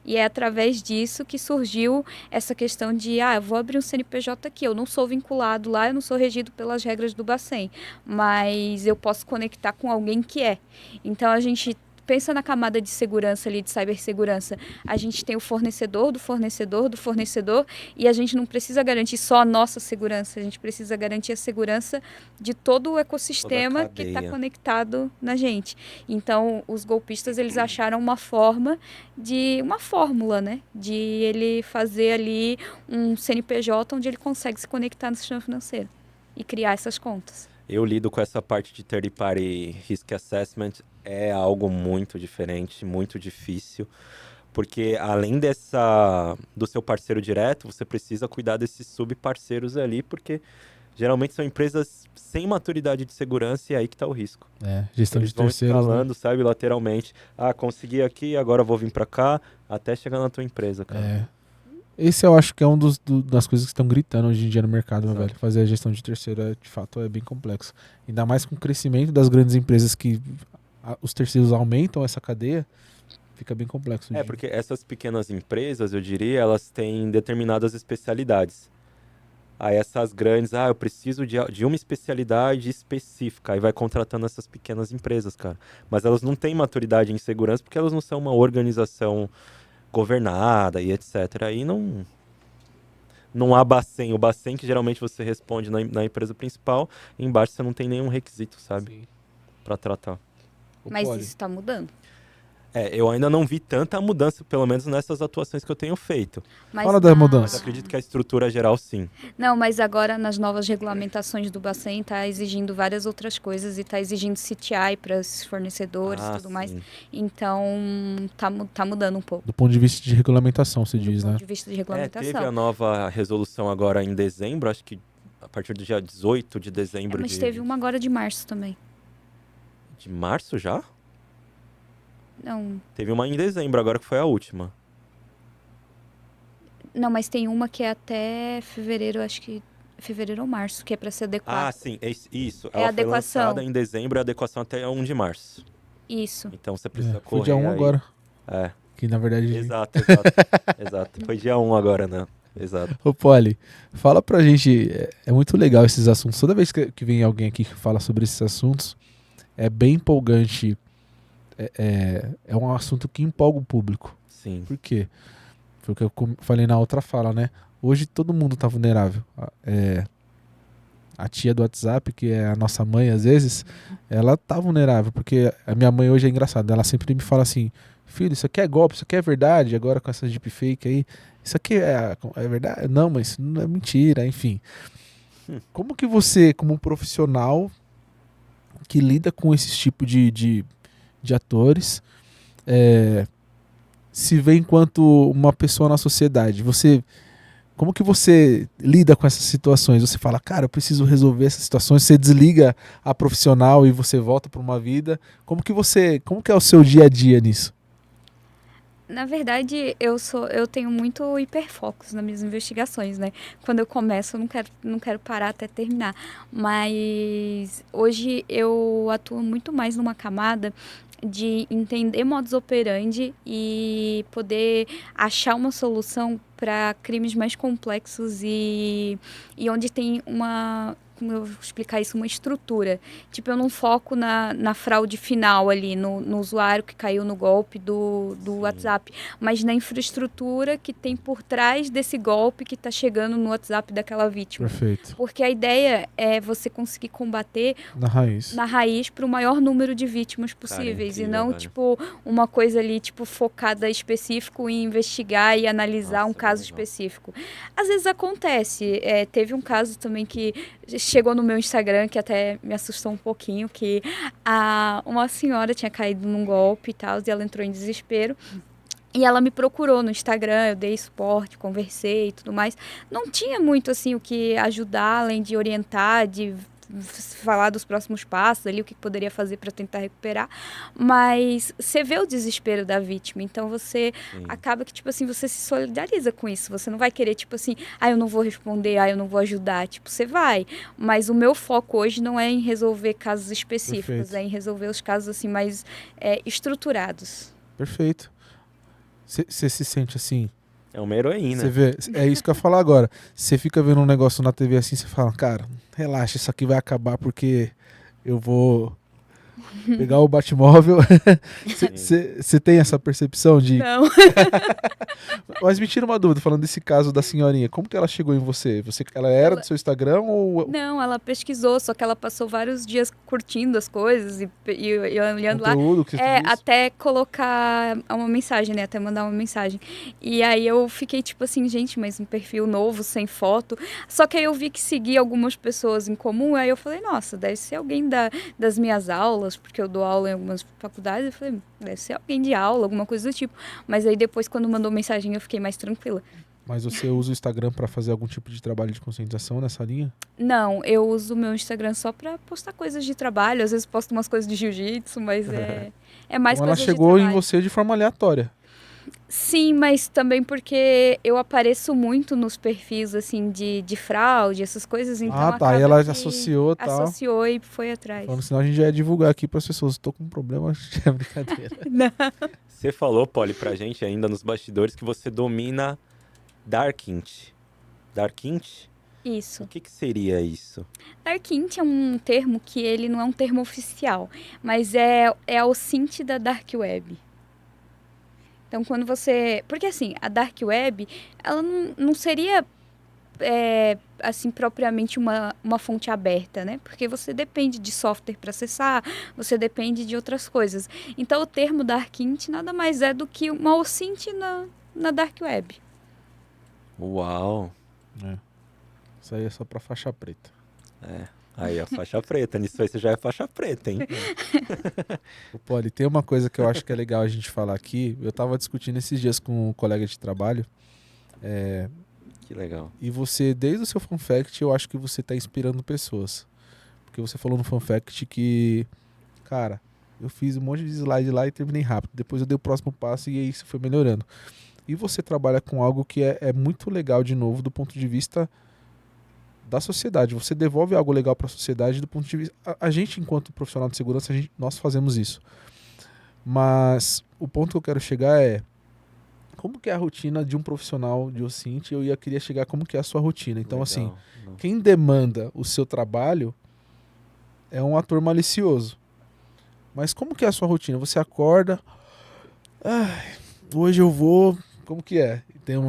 E é através disso que surgiu essa questão de, eu vou abrir um CNPJ aqui, eu não sou vinculado lá, eu não sou regido pelas regras do Bacen, mas eu posso conectar com alguém que é. Então a gente pensa na camada de segurança ali, de cibersegurança. A gente tem o fornecedor do fornecedor do fornecedor e a gente não precisa garantir só a nossa segurança, a gente precisa garantir a segurança de todo o ecossistema que está conectado na gente. Então, os golpistas, eles acharam uma fórmula, né? De ele fazer ali um CNPJ onde ele consegue se conectar no sistema financeiro e criar essas contas. Eu lido com essa parte de third party risk assessment, é algo muito diferente, muito difícil, porque além do seu parceiro direto, você precisa cuidar desses subparceiros ali, porque geralmente são empresas sem maturidade de segurança e é aí que está o risco. Gestão Eles de terceiros, vão escalando, sabe, lateralmente. Consegui aqui, agora vou vir para cá, até chegar na tua empresa, cara. Esse eu acho que é um das coisas que estão gritando hoje em dia no mercado, meu Exato. velho. Fazer a gestão de terceiro, de fato, é bem complexo. Ainda mais com o crescimento das grandes empresas que os terceiros aumentam essa cadeia, fica bem complexo. Porque essas pequenas empresas, eu diria, elas têm determinadas especialidades. Aí essas grandes, eu preciso de uma especialidade específica. Aí vai contratando essas pequenas empresas, cara. Mas elas não têm maturidade em segurança porque elas não são uma organização governada e etc. Aí não há Bacen. O Bacen que geralmente você responde na empresa principal, embaixo você não tem nenhum requisito, sabe? Pra tratar. Mas isso está mudando. Eu ainda não vi tanta mudança, pelo menos nessas atuações que eu tenho feito. Fala da mudança. Mas acredito que a estrutura geral, sim. Não, mas agora nas novas regulamentações do Bacen está exigindo várias outras coisas e está exigindo CTI para os fornecedores e tudo mais. Então, tá mudando um pouco. Do ponto de vista de regulamentação, se diz, né? Do ponto de vista de regulamentação. Teve a nova resolução agora em dezembro, acho que a partir do dia 18 de dezembro. Mas teve uma agora de março também. De março já? Não. Teve uma em dezembro, agora que foi a última. Não, mas tem uma que é até fevereiro, acho que fevereiro ou março, que é para ser adequada. Sim, isso. É Ela adequação. foi lançada em dezembro e a adequação até 1 de março. Isso. Então você precisa Foi correr dia 1 aí. agora. É. Que na verdade... Exato. Exato. Foi dia 1 agora, né? Exato. Ô, Poli, fala pra gente, é muito legal esses assuntos. Toda vez que vem alguém aqui que fala sobre esses assuntos, é bem empolgante. É um assunto que empolga o público. Sim. Por quê? Foi o que eu falei na outra fala, né? Hoje todo mundo tá vulnerável. A tia do WhatsApp, que é a nossa mãe às vezes, ela tá vulnerável, porque a minha mãe hoje é engraçada. Ela sempre me fala assim, filho, isso aqui é golpe, isso aqui é verdade, agora com essa deepfake aí. Isso aqui é verdade? Não, mas isso não é mentira, enfim. Como que você, como um profissional que lida com esse tipo de atores, se vê enquanto uma pessoa na sociedade? Como que você lida com essas situações? Você fala, cara, eu preciso resolver essas situações. Você desliga a profissional e você volta para uma vida. Como que é o seu dia a dia nisso? Na verdade, eu tenho muito hiperfocos nas minhas investigações, né? Quando eu começo, eu não quero parar até terminar. Mas hoje eu atuo muito mais numa camada de entender modus operandi e poder achar uma solução para crimes mais complexos e onde tem como eu vou explicar isso, uma estrutura. Tipo, eu não foco na fraude final ali, no usuário que caiu no golpe do WhatsApp, mas na infraestrutura que tem por trás desse golpe que está chegando no WhatsApp daquela vítima. Perfeito. Porque a ideia é você conseguir combater na raiz para o maior número de vítimas possíveis. Incrível, e não, velho. tipo, uma coisa ali, tipo, focada específico em investigar e analisar um caso específico. Às vezes acontece. Teve um caso também que chegou no meu Instagram, que até me assustou um pouquinho, que uma senhora tinha caído num golpe e tal, e ela entrou em desespero. E ela me procurou no Instagram, eu dei suporte, conversei e tudo mais. Não tinha muito, assim, o que ajudar, além de orientar, de falar dos próximos passos ali, o que poderia fazer para tentar recuperar. Mas você vê o desespero da vítima, então você acaba que, tipo assim, você se solidariza com isso. Você não vai querer, tipo assim, eu não vou responder, eu não vou ajudar. Tipo, você vai. Mas o meu foco hoje não é em resolver casos específicos, Perfeito. é em resolver os casos, assim, mais estruturados. Perfeito. Você se sente assim? É uma heroína. Você vê, é isso que eu ia falar agora. Você fica vendo um negócio na TV assim, você fala, cara, relaxa, isso aqui vai acabar porque eu vou pegar o Batmóvel. Você tem essa percepção de... Não. Mas me tira uma dúvida, falando desse caso da senhorinha, como que ela chegou em você? Ela era do seu Instagram ou... Não, ela pesquisou, só que ela passou vários dias curtindo as coisas e olhando lá. Conteúdo que você disse? Até colocar uma mensagem, né? Até mandar uma mensagem. E aí eu fiquei tipo assim, gente, mas um perfil novo, sem foto. Só que aí eu vi que seguia algumas pessoas em comum, aí eu falei, nossa, deve ser alguém das minhas aulas, porque eu dou aula em algumas faculdades. Eu falei, deve ser alguém de aula, alguma coisa do tipo. Mas aí depois, quando mandou mensagem, eu fiquei mais tranquila. Mas você usa o Instagram pra fazer algum tipo de trabalho de conscientização nessa linha? Não, eu uso o meu Instagram só pra postar coisas de trabalho. Às vezes posto umas coisas de jiu-jitsu, mas é mais Então ela coisas de chegou em trabalho. você de forma aleatória. Sim, mas também porque eu apareço muito nos perfis, assim, de fraude, essas coisas, então Ah, tá. acaba Aí ela que associou e tal. associou e foi atrás. Falando, senão a gente já ia divulgar aqui pras pessoas. Tô com um problema, é brincadeira. Você falou, Polly, pra gente ainda nos bastidores que você domina Darkint. Darkint? Isso. O que seria isso? Darkint é um termo que ele não é um termo oficial, mas é a OSINT da Dark Web. Então, quando você... Porque, assim, a Dark Web, ela não seria, assim, propriamente uma fonte aberta, né? Porque você depende de software para acessar, você depende de outras coisas. Então, o termo Darkint nada mais é do que uma OSINT na Dark Web. Uau! Isso aí é só pra faixa preta. Aí a faixa preta. Nisso aí você já é faixa preta, hein? Polly, tem uma coisa que eu acho que é legal a gente falar aqui. Eu tava discutindo esses dias com um colega de trabalho. Que legal. E você, desde o seu Fun Fact, eu acho que você tá inspirando pessoas. Porque você falou no Fun Fact que, cara, eu fiz um monte de slide lá e terminei rápido. Depois eu dei o próximo passo e aí isso foi melhorando. E você trabalha com algo que é muito legal, de novo, do ponto de vista da sociedade. Você devolve algo legal para a sociedade do ponto de vista... A gente, enquanto profissional de segurança, nós fazemos isso. Mas o ponto que eu quero chegar é... Como que é a rotina de um profissional de OSINT? Eu queria chegar como que é a sua rotina. Então, Legal. assim, quem demanda o seu trabalho é um ator malicioso. Mas como que é a sua rotina? Você acorda... hoje eu vou... Como que é?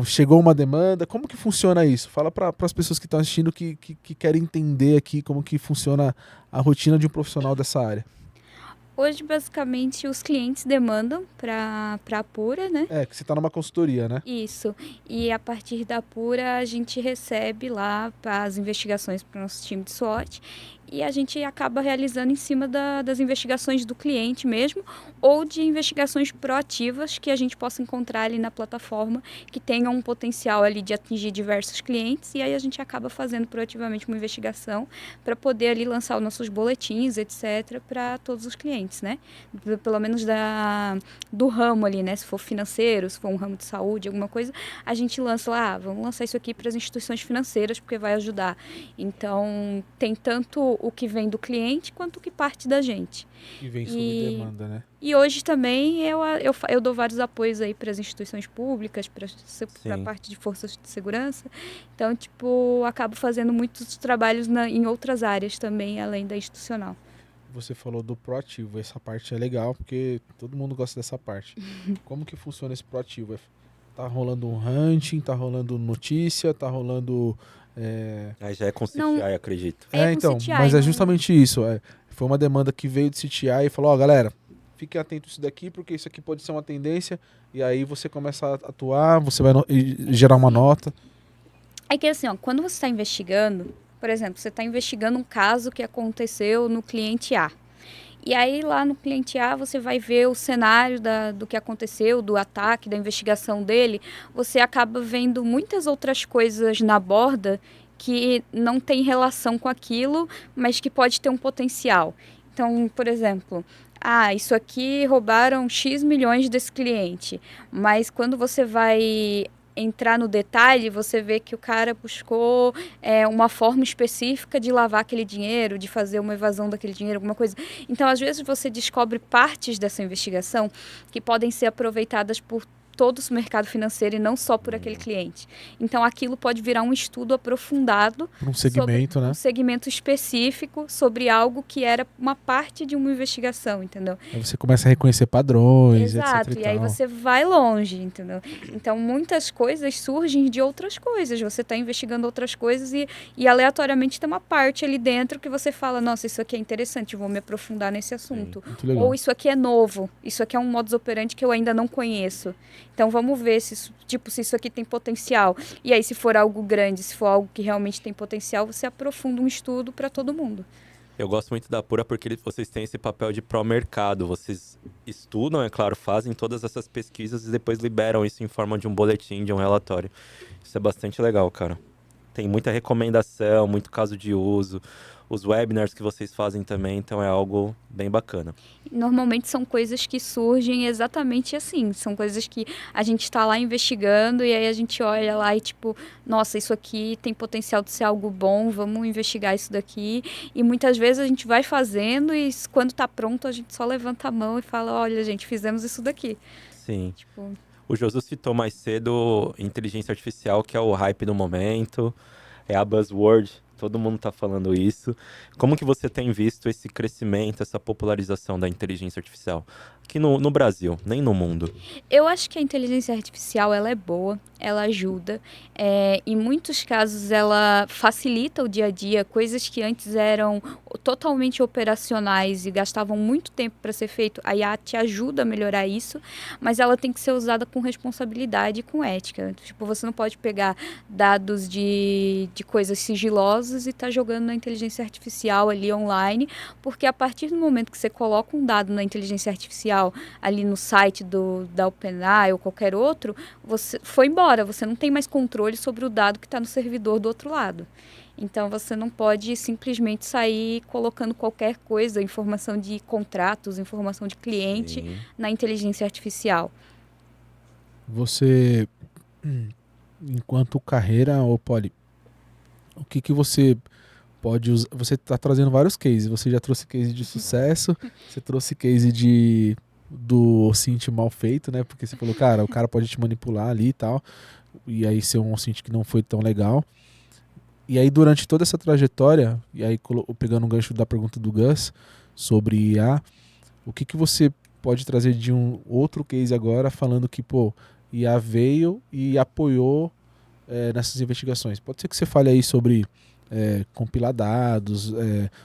Chegou uma demanda, como que funciona isso? Fala para as pessoas que estão assistindo que querem entender aqui como que funciona a rotina de um profissional dessa área. Hoje, basicamente, os clientes demandam para a Apura, né? Que você está numa consultoria, né? Isso. E a partir da Apura, a gente recebe lá as investigações para o nosso time de SWOT e a gente acaba realizando em cima das investigações do cliente mesmo ou de investigações proativas que a gente possa encontrar ali na plataforma que tenham um potencial ali de atingir diversos clientes e aí a gente acaba fazendo proativamente uma investigação para poder ali lançar os nossos boletins, etc, para todos os clientes, né? Pelo menos do ramo ali, né? Se for financeiro, se for um ramo de saúde, alguma coisa, a gente lança lá, vamos lançar isso aqui para as instituições financeiras porque vai ajudar. Então, tem tanto o que vem do cliente quanto o que parte da gente. E vem sob demanda, né? E hoje também eu dou vários apoios aí para as instituições públicas, para a parte de forças de segurança. Então, tipo, acabo fazendo muitos trabalhos em outras áreas também, além da institucional. Você falou do proativo, essa parte é legal, porque todo mundo gosta dessa parte. Como que funciona esse proativo? Tá rolando um hunting, tá rolando notícia, tá rolando... Aí já é com CTI, acredito. Então, CTI, mas é justamente isso. Foi uma demanda que veio do CTI e falou, galera, fiquem atentos a isso daqui, porque isso aqui pode ser uma tendência, e aí você começa a atuar, você vai gerar uma nota. É que assim, quando você está investigando, por exemplo, você está investigando um caso que aconteceu no cliente A. E aí lá no cliente A você vai ver o cenário do que aconteceu, do ataque, da investigação dele. Você acaba vendo muitas outras coisas na borda que não tem relação com aquilo, mas que pode ter um potencial. Então, por exemplo, isso aqui roubaram X milhões desse cliente, mas quando você vai entrar no detalhe, você vê que o cara buscou uma forma específica de lavar aquele dinheiro, de fazer uma evasão daquele dinheiro, alguma coisa. Então, às vezes, você descobre partes dessa investigação que podem ser aproveitadas por todo o mercado financeiro e não só por aquele cliente. Então, aquilo pode virar um estudo aprofundado Por um segmento, sobre né? um segmento específico sobre algo que era uma parte de uma investigação, entendeu? Aí você começa a reconhecer padrões, Exato, etc. e aí você vai longe, entendeu? Então, muitas coisas surgem de outras coisas. Você está investigando outras coisas e aleatoriamente tem uma parte ali dentro que você fala, nossa, isso aqui é interessante, vou me aprofundar nesse assunto. Muito legal. Ou isso aqui é novo, isso aqui é um modus operandi que eu ainda não conheço. Então, vamos ver se isso aqui tem potencial. E aí, se for algo grande, se for algo que realmente tem potencial, você aprofunda um estudo para todo mundo. Eu gosto muito da Apura porque vocês têm esse papel de pró-mercado. Vocês estudam, é claro, fazem todas essas pesquisas e depois liberam isso em forma de um boletim, de um relatório. Isso é bastante legal, cara. Tem muita recomendação, muito caso de uso. Os webinars que vocês fazem também, então é algo bem bacana. Normalmente são coisas que surgem exatamente assim. São coisas que a gente está lá investigando e aí a gente olha lá e tipo, nossa, isso aqui tem potencial de ser algo bom, vamos investigar isso daqui. E muitas vezes a gente vai fazendo e quando está pronto a gente só levanta a mão e fala, olha, gente, fizemos isso daqui. Sim. Tipo... O Josu citou mais cedo inteligência artificial, que é o hype do momento, é a buzzword, todo mundo está falando isso. Como que você tem visto esse crescimento, essa popularização da inteligência artificial? Aqui no Brasil, nem no mundo. Eu acho que a inteligência artificial ela é boa, ela ajuda. Em muitos casos ela facilita o dia a dia, coisas que antes eram totalmente operacionais e gastavam muito tempo para ser feito. A IA te ajuda a melhorar isso, mas ela tem que ser usada com responsabilidade e com ética. Tipo, você não pode pegar dados de coisas sigilosas e estar jogando na inteligência artificial ali online, porque a partir do momento que você coloca um dado na inteligência artificial ali no site da OpenAI ou qualquer outro, você foi embora, você não tem mais controle sobre o dado que está no servidor do outro lado. Então, você não pode simplesmente sair colocando qualquer coisa, informação de contratos, informação de cliente, Sim. na inteligência artificial. Você, enquanto carreira, Polly, o que você pode usar? Você está trazendo vários cases. Você já trouxe case de sucesso, você trouxe case do OSINT mal feito, né? Porque você falou, cara, o cara pode te manipular ali e tal, e aí ser um OSINT que não foi tão legal. E aí, durante toda essa trajetória, e aí pegando um gancho da pergunta do Gus sobre IA, o que você pode trazer de um outro case agora, falando que, IA veio e apoiou nessas investigações? Pode ser que você fale aí sobre compilar dados,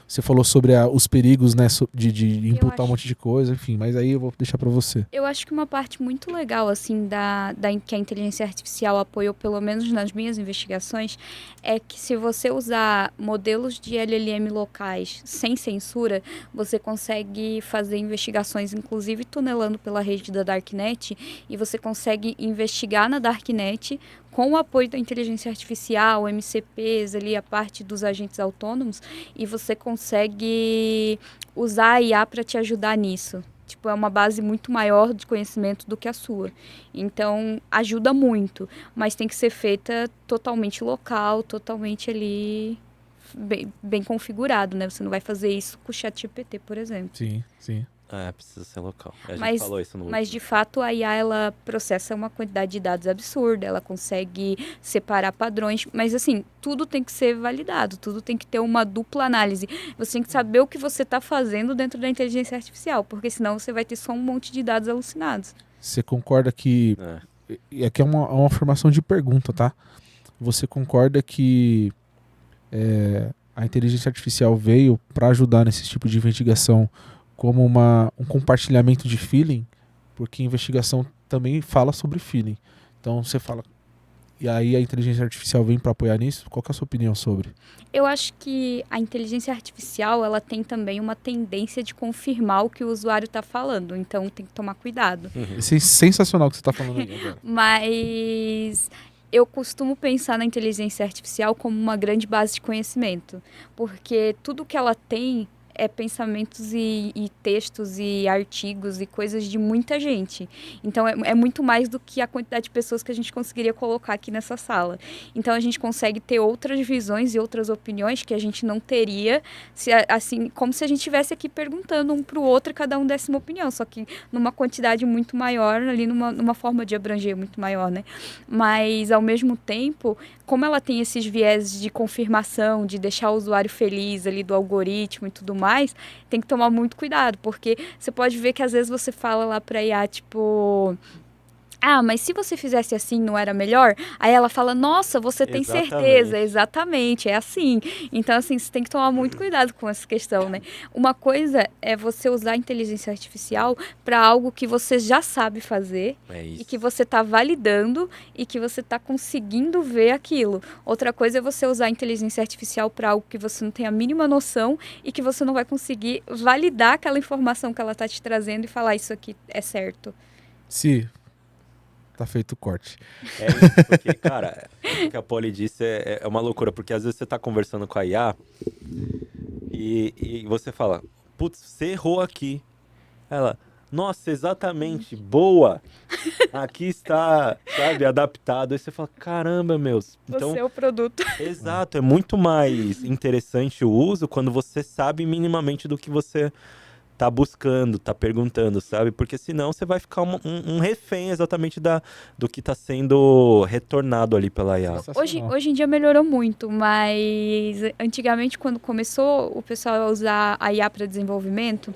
você falou sobre os perigos, né, de imputar um monte de coisa, enfim, mas aí eu vou deixar para você. Eu acho que uma parte muito legal, assim, que a inteligência artificial apoiou, pelo menos nas minhas investigações, é que se você usar modelos de LLM locais sem censura, você consegue fazer investigações, inclusive tunelando pela rede da Darknet, e você consegue investigar na Darknet com o apoio da inteligência artificial, MCPs, ali, a parte dos agentes autônomos, e você consegue usar a IA para te ajudar nisso. Tipo, é uma base muito maior de conhecimento do que a sua. Então, ajuda muito, mas tem que ser feita totalmente local, totalmente ali bem configurado, né? Você não vai fazer isso com o ChatGPT, por exemplo. Sim, sim. Precisa ser local. A gente falou isso no Mas, de fato, a IA, ela processa uma quantidade de dados absurda, ela consegue separar padrões, mas, assim, tudo tem que ser validado, tudo tem que ter uma dupla análise. Você tem que saber o que você está fazendo dentro da inteligência artificial, porque senão você vai ter só um monte de dados alucinados. Você concorda que... E aqui é uma formação de pergunta, tá? Você concorda que a inteligência artificial veio para ajudar nesse tipo de investigação como um compartilhamento de feeling? Porque investigação também fala sobre feeling. Então você fala, e aí a inteligência artificial vem para apoiar nisso? Qual que é a sua opinião sobre? Eu acho que a inteligência artificial, ela tem também uma tendência de confirmar o que o usuário está falando, então tem que tomar cuidado. Isso é sensacional o que você está falando aí agora. Mas eu costumo pensar na inteligência artificial como uma grande base de conhecimento, porque tudo que ela tem é pensamentos e textos e artigos e coisas de muita gente. Então, é muito mais do que a quantidade de pessoas que a gente conseguiria colocar aqui nessa sala. Então, a gente consegue ter outras visões e outras opiniões que a gente não teria, assim, como se a gente estivesse aqui perguntando um para o outro e cada um desse uma opinião, só que numa quantidade muito maior, ali numa forma de abranger muito maior, né? Mas, ao mesmo tempo, como ela tem esses viés de confirmação, de deixar o usuário feliz ali do algoritmo e tudo mais, tem que tomar muito cuidado, porque você pode ver que às vezes você fala lá pra IA, tipo... Ah, mas se você fizesse assim, não era melhor? Aí ela fala, nossa, você tem certeza. Exatamente, é assim. Então, assim, você tem que tomar muito cuidado com essa questão, né? Uma coisa é você usar a inteligência artificial para algo que você já sabe fazer e que você está validando e que você está conseguindo ver aquilo. Outra coisa é você usar a inteligência artificial para algo que você não tem a mínima noção e que você não vai conseguir validar aquela informação que ela está te trazendo e falar, isso aqui é certo. Sim. Tá feito o corte. É isso, porque, cara, o que a Polly disse é uma loucura, porque às vezes você tá conversando com a IA e você fala, putz, você errou aqui. Ela, nossa, exatamente, boa. Aqui está, sabe, adaptado. Aí você fala, caramba, meus. Então, você é o produto. Exato, é muito mais interessante o uso quando você sabe minimamente do que você tá buscando, tá perguntando, sabe? Porque senão você vai ficar um refém exatamente do que tá sendo retornado ali pela IA. Hoje em dia melhorou muito, mas antigamente, quando começou o pessoal a usar a IA para desenvolvimento,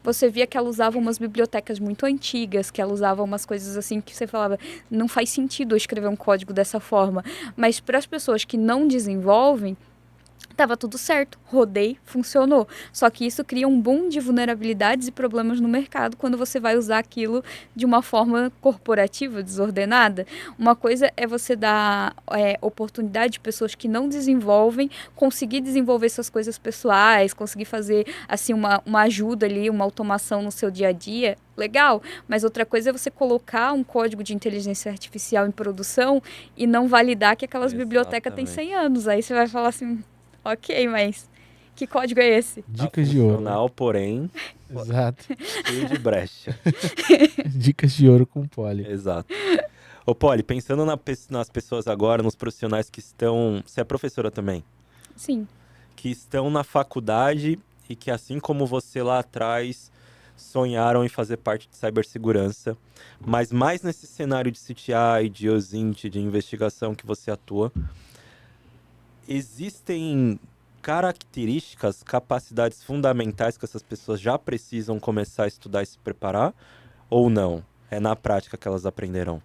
você via que ela usava umas bibliotecas muito antigas, que ela usava umas coisas assim que você falava, não faz sentido eu escrever um código dessa forma. Mas para as pessoas que não desenvolvem, tava tudo certo, rodei, funcionou. Só que isso cria um boom de vulnerabilidades e problemas no mercado quando você vai usar aquilo de uma forma corporativa, desordenada. Uma coisa é você dar oportunidade de pessoas que não desenvolvem, conseguir desenvolver suas coisas pessoais, conseguir fazer assim uma ajuda ali, uma automação no seu dia a dia. Legal, mas outra coisa é você colocar um código de inteligência artificial em produção e não validar que aquelas bibliotecas têm 100 anos. Aí você vai falar assim... Ok, mas que código é esse? Dicas de ouro. Funcional, porém, exato. cheio de brecha. Dicas de ouro com Polly. Exato. Ô, Polly, pensando nas pessoas agora, nos profissionais que estão... Você é professora também? Sim. Que estão na faculdade e que, assim como você lá atrás, sonharam em fazer parte de cibersegurança, mas mais nesse cenário de CTI, de OSINT, de investigação que você atua... Existem características, capacidades fundamentais que essas pessoas já precisam começar a estudar e se preparar? Ou não? É na prática que elas aprenderão?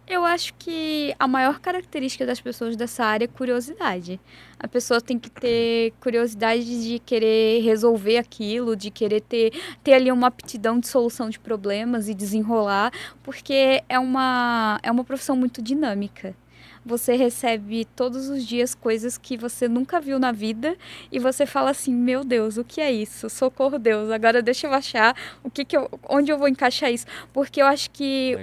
Eu acho que a maior característica das pessoas dessa área é curiosidade. A pessoa tem que ter curiosidade de querer resolver aquilo, de querer ter ali uma aptidão de solução de problemas e desenrolar, porque é uma profissão muito dinâmica. Você recebe todos os dias coisas que você nunca viu na vida e você fala assim, meu Deus, o que é isso? Socorro, Deus, agora deixa eu achar onde eu vou encaixar isso. Porque eu acho que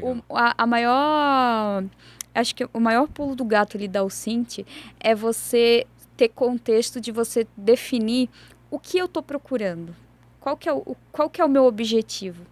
o maior pulo do gato ali da OSINT é você ter contexto de você definir o que eu estou procurando. Qual que é o meu objetivo?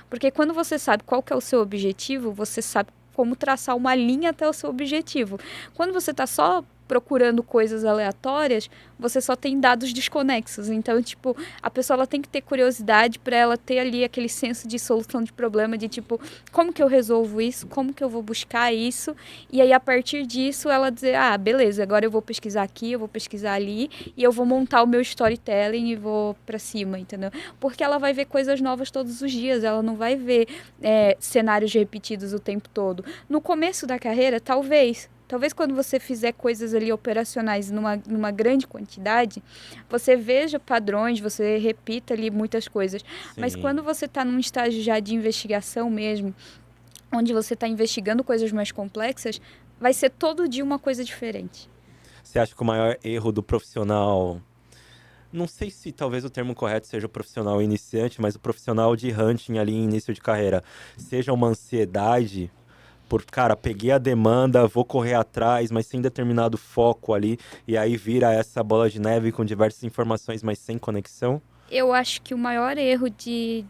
Porque quando você sabe qual que é o seu objetivo, você sabe como traçar uma linha até o seu objetivo. Quando você está só procurando coisas aleatórias, você só tem dados desconexos. Então, tipo, a pessoa ela tem que ter curiosidade para ela ter ali aquele senso de solução de problema, de tipo, como que eu resolvo isso? Como que eu vou buscar isso? E aí, a partir disso, ela dizer, ah, beleza, agora eu vou pesquisar aqui, eu vou pesquisar ali, e eu vou montar o meu storytelling e vou para cima, entendeu? Porque ela vai ver coisas novas todos os dias, ela não vai ver cenários repetidos o tempo todo. No começo da carreira, talvez quando você fizer coisas ali operacionais numa grande quantidade, você veja padrões, você repita ali muitas coisas. Sim. Mas quando você está num estágio já de investigação mesmo, onde você está investigando coisas mais complexas, vai ser todo dia uma coisa diferente. Você acha que o maior erro do profissional... Não sei se talvez o termo correto seja o profissional iniciante, mas o profissional de hunting ali em início de carreira, seja uma ansiedade por, cara, peguei a demanda, vou correr atrás, mas sem determinado foco ali, e aí vira essa bola de neve com diversas informações, mas sem conexão? Eu acho que o maior erro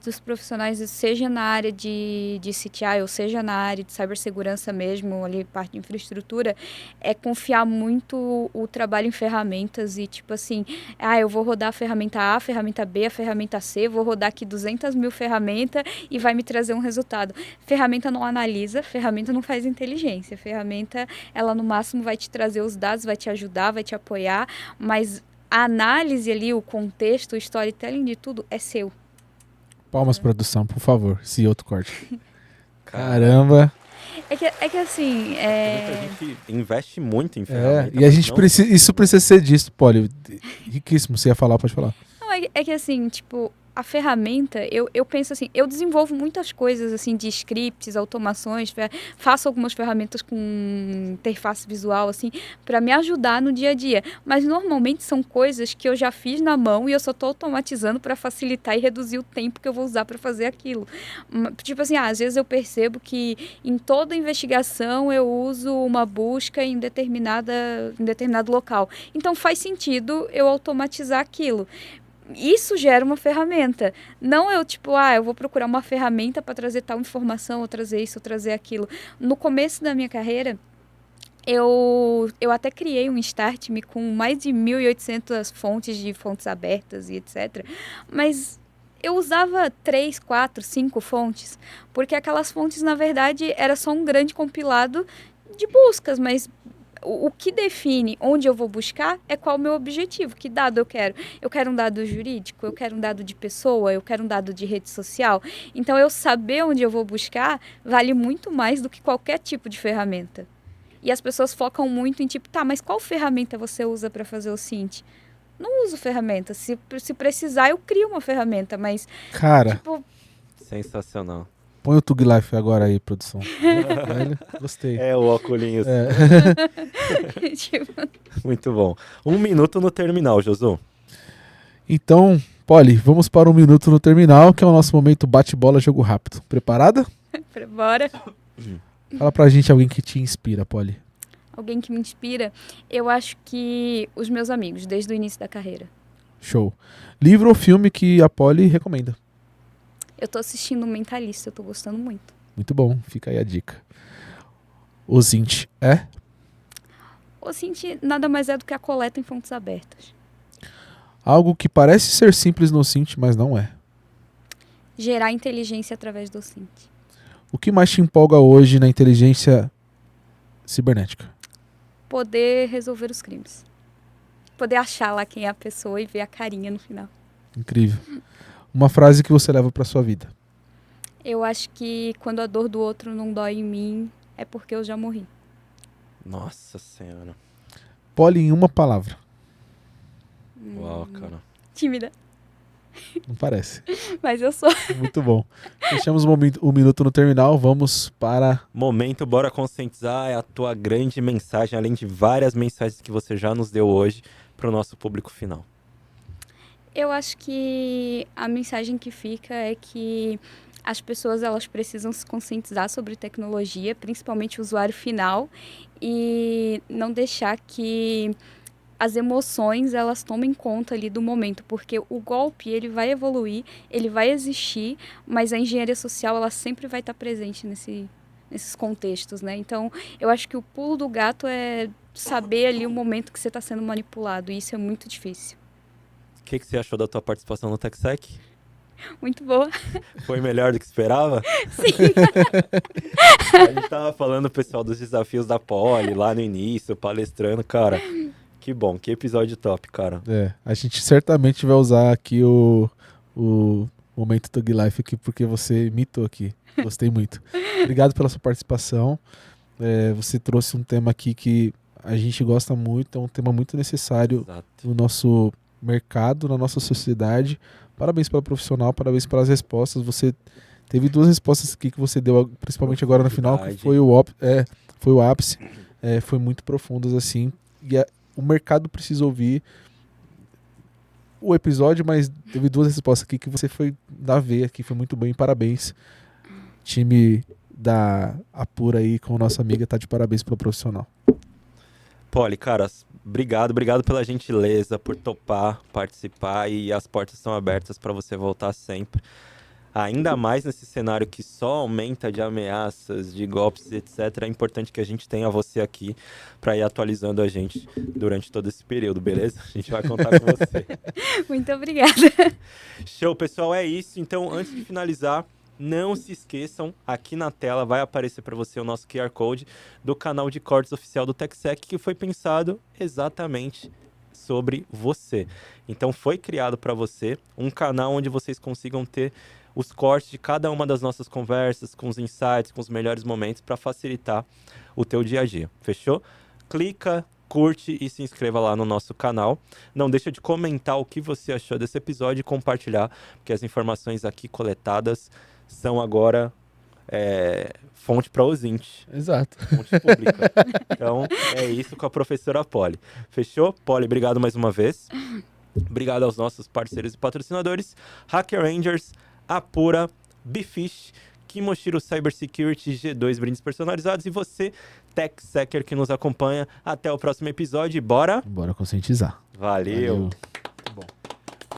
dos profissionais, seja na área de CTI ou seja na área de cibersegurança mesmo, ali parte de infraestrutura, é confiar muito o trabalho em ferramentas e tipo assim, eu vou rodar a ferramenta A, a ferramenta B, a ferramenta C, vou rodar aqui 200 mil ferramentas e vai me trazer um resultado. Ferramenta não analisa, ferramenta não faz inteligência, ferramenta, ela no máximo vai te trazer os dados, vai te ajudar, vai te apoiar, mas a análise ali, o contexto, o storytelling de tudo é seu. Palmas, produção, por favor. Esse outro corte. Caramba. É que assim... Muita gente investe muito em ferramenta. E a gente não... precisa... Isso precisa ser disso, Poli. Riquíssimo. Você ia falar, pode falar. Não, é que assim, tipo... A ferramenta, eu penso assim, eu desenvolvo muitas coisas assim de scripts, automações, faço algumas ferramentas com interface visual assim, para me ajudar no dia a dia, mas normalmente são coisas que eu já fiz na mão e eu só estou automatizando para facilitar e reduzir o tempo que eu vou usar para fazer aquilo. Tipo assim, às vezes eu percebo que em toda investigação eu uso uma busca em determinado local, então faz sentido eu automatizar aquilo. Isso gera uma ferramenta. Não eu, eu vou procurar uma ferramenta para trazer tal informação, ou trazer isso, ou trazer aquilo. No começo da minha carreira, eu até criei um Start-me com mais de 1.800 fontes abertas e etc. Mas eu usava 3, 4, 5 fontes, porque aquelas fontes, na verdade, era só um grande compilado de buscas, mas... O que define onde eu vou buscar é qual o meu objetivo, que dado eu quero. Eu quero um dado jurídico, eu quero um dado de pessoa, eu quero um dado de rede social. Então, eu saber onde eu vou buscar vale muito mais do que qualquer tipo de ferramenta. E as pessoas focam muito em mas qual ferramenta você usa para fazer o Cint? Não uso ferramenta. Se precisar, eu crio uma ferramenta, mas... Cara... Sensacional. Põe o Tug Life agora aí, produção. Velho, gostei. É o óculos. Muito bom. 1 minuto no terminal, Josu. Então, Poli, vamos para 1 minuto no terminal, que é o nosso momento bate-bola, jogo rápido. Preparada? Bora. Fala pra gente alguém que te inspira, Poli. Alguém que me inspira? Eu acho que os meus amigos, desde o início da carreira. Show. Livro ou filme que a Poli recomenda? Eu tô assistindo o Mentalista, eu tô gostando muito. Muito bom, fica aí a dica. O Cint é? O Cint nada mais é do que a coleta em fontes abertas. Algo que parece ser simples no Cint, mas não é. Gerar inteligência através do Cint. O que mais te empolga hoje na inteligência cibernética? Poder resolver os crimes. Poder achar lá quem é a pessoa e ver a carinha no final. Incrível. Uma frase que você leva pra sua vida. Eu acho que quando a dor do outro não dói em mim, é porque eu já morri. Nossa Senhora. Poli, em uma palavra. Uau, cara. Tímida. Não parece. Mas eu sou. Muito bom. Fechamos o minuto no terminal. Vamos para... Momento, bora conscientizar. É a tua grande mensagem, além de várias mensagens que você já nos deu hoje para o nosso público final. Eu acho que a mensagem que fica é que as pessoas elas precisam se conscientizar sobre tecnologia, principalmente o usuário final, e não deixar que as emoções elas tomem conta ali do momento, porque o golpe ele vai evoluir, ele vai existir, mas a engenharia social ela sempre vai estar presente nesses contextos, né? Então, eu acho que o pulo do gato é saber ali o momento que você está sendo manipulado, e isso é muito difícil. O que você achou da tua participação no TechSec? Muito boa. Foi melhor do que esperava? Sim. A gente tava falando, pessoal, dos desafios da Poli lá no início, palestrando, cara. Que bom, que episódio top, cara. A gente certamente vai usar aqui o momento Tug Life aqui, porque você imitou aqui. Gostei muito. Obrigado pela sua participação. Você trouxe um tema aqui que a gente gosta muito, é um tema muito necessário. Exato. No nosso mercado, na nossa sociedade. Parabéns pela profissional, parabéns pelas respostas. Você teve 2 respostas aqui que você deu, principalmente agora no final, que foi o ápice. foi muito profundas, assim, e o mercado precisa ouvir o episódio, mas teve 2 respostas aqui que você foi da veia aqui, foi muito bem, parabéns. Time da Apura aí com nossa amiga tá de parabéns pelo profissional. Poli, cara, obrigado pela gentileza, por topar, participar, e as portas estão abertas para você voltar sempre. Ainda mais nesse cenário que só aumenta de ameaças, de golpes, etc. É importante que a gente tenha você aqui para ir atualizando a gente durante todo esse período, beleza? A gente vai contar com você. Muito obrigada. Show, pessoal, é isso. Então, antes de finalizar, não se esqueçam, aqui na tela vai aparecer para você o nosso QR Code do canal de cortes oficial do TechSec, que foi pensado exatamente sobre você. Então, foi criado para você um canal onde vocês consigam ter os cortes de cada uma das nossas conversas, com os insights, com os melhores momentos, para facilitar o teu dia a dia. Fechou? Clica, curte e se inscreva lá no nosso canal. Não deixa de comentar o que você achou desse episódio e compartilhar, porque as informações aqui coletadas são agora fonte para ouvinte. Exato. Fonte pública. Então, é isso com a professora Poli. Fechou? Poli, obrigado mais uma vez. Obrigado aos nossos parceiros e patrocinadores, Hacker Rangers, Apura, Bifish, Kimoshiro Cybersecurity, G2 brindes personalizados e você, TechSecker, que nos acompanha. Até o próximo episódio e bora Bora conscientizar. Valeu. Muito bom.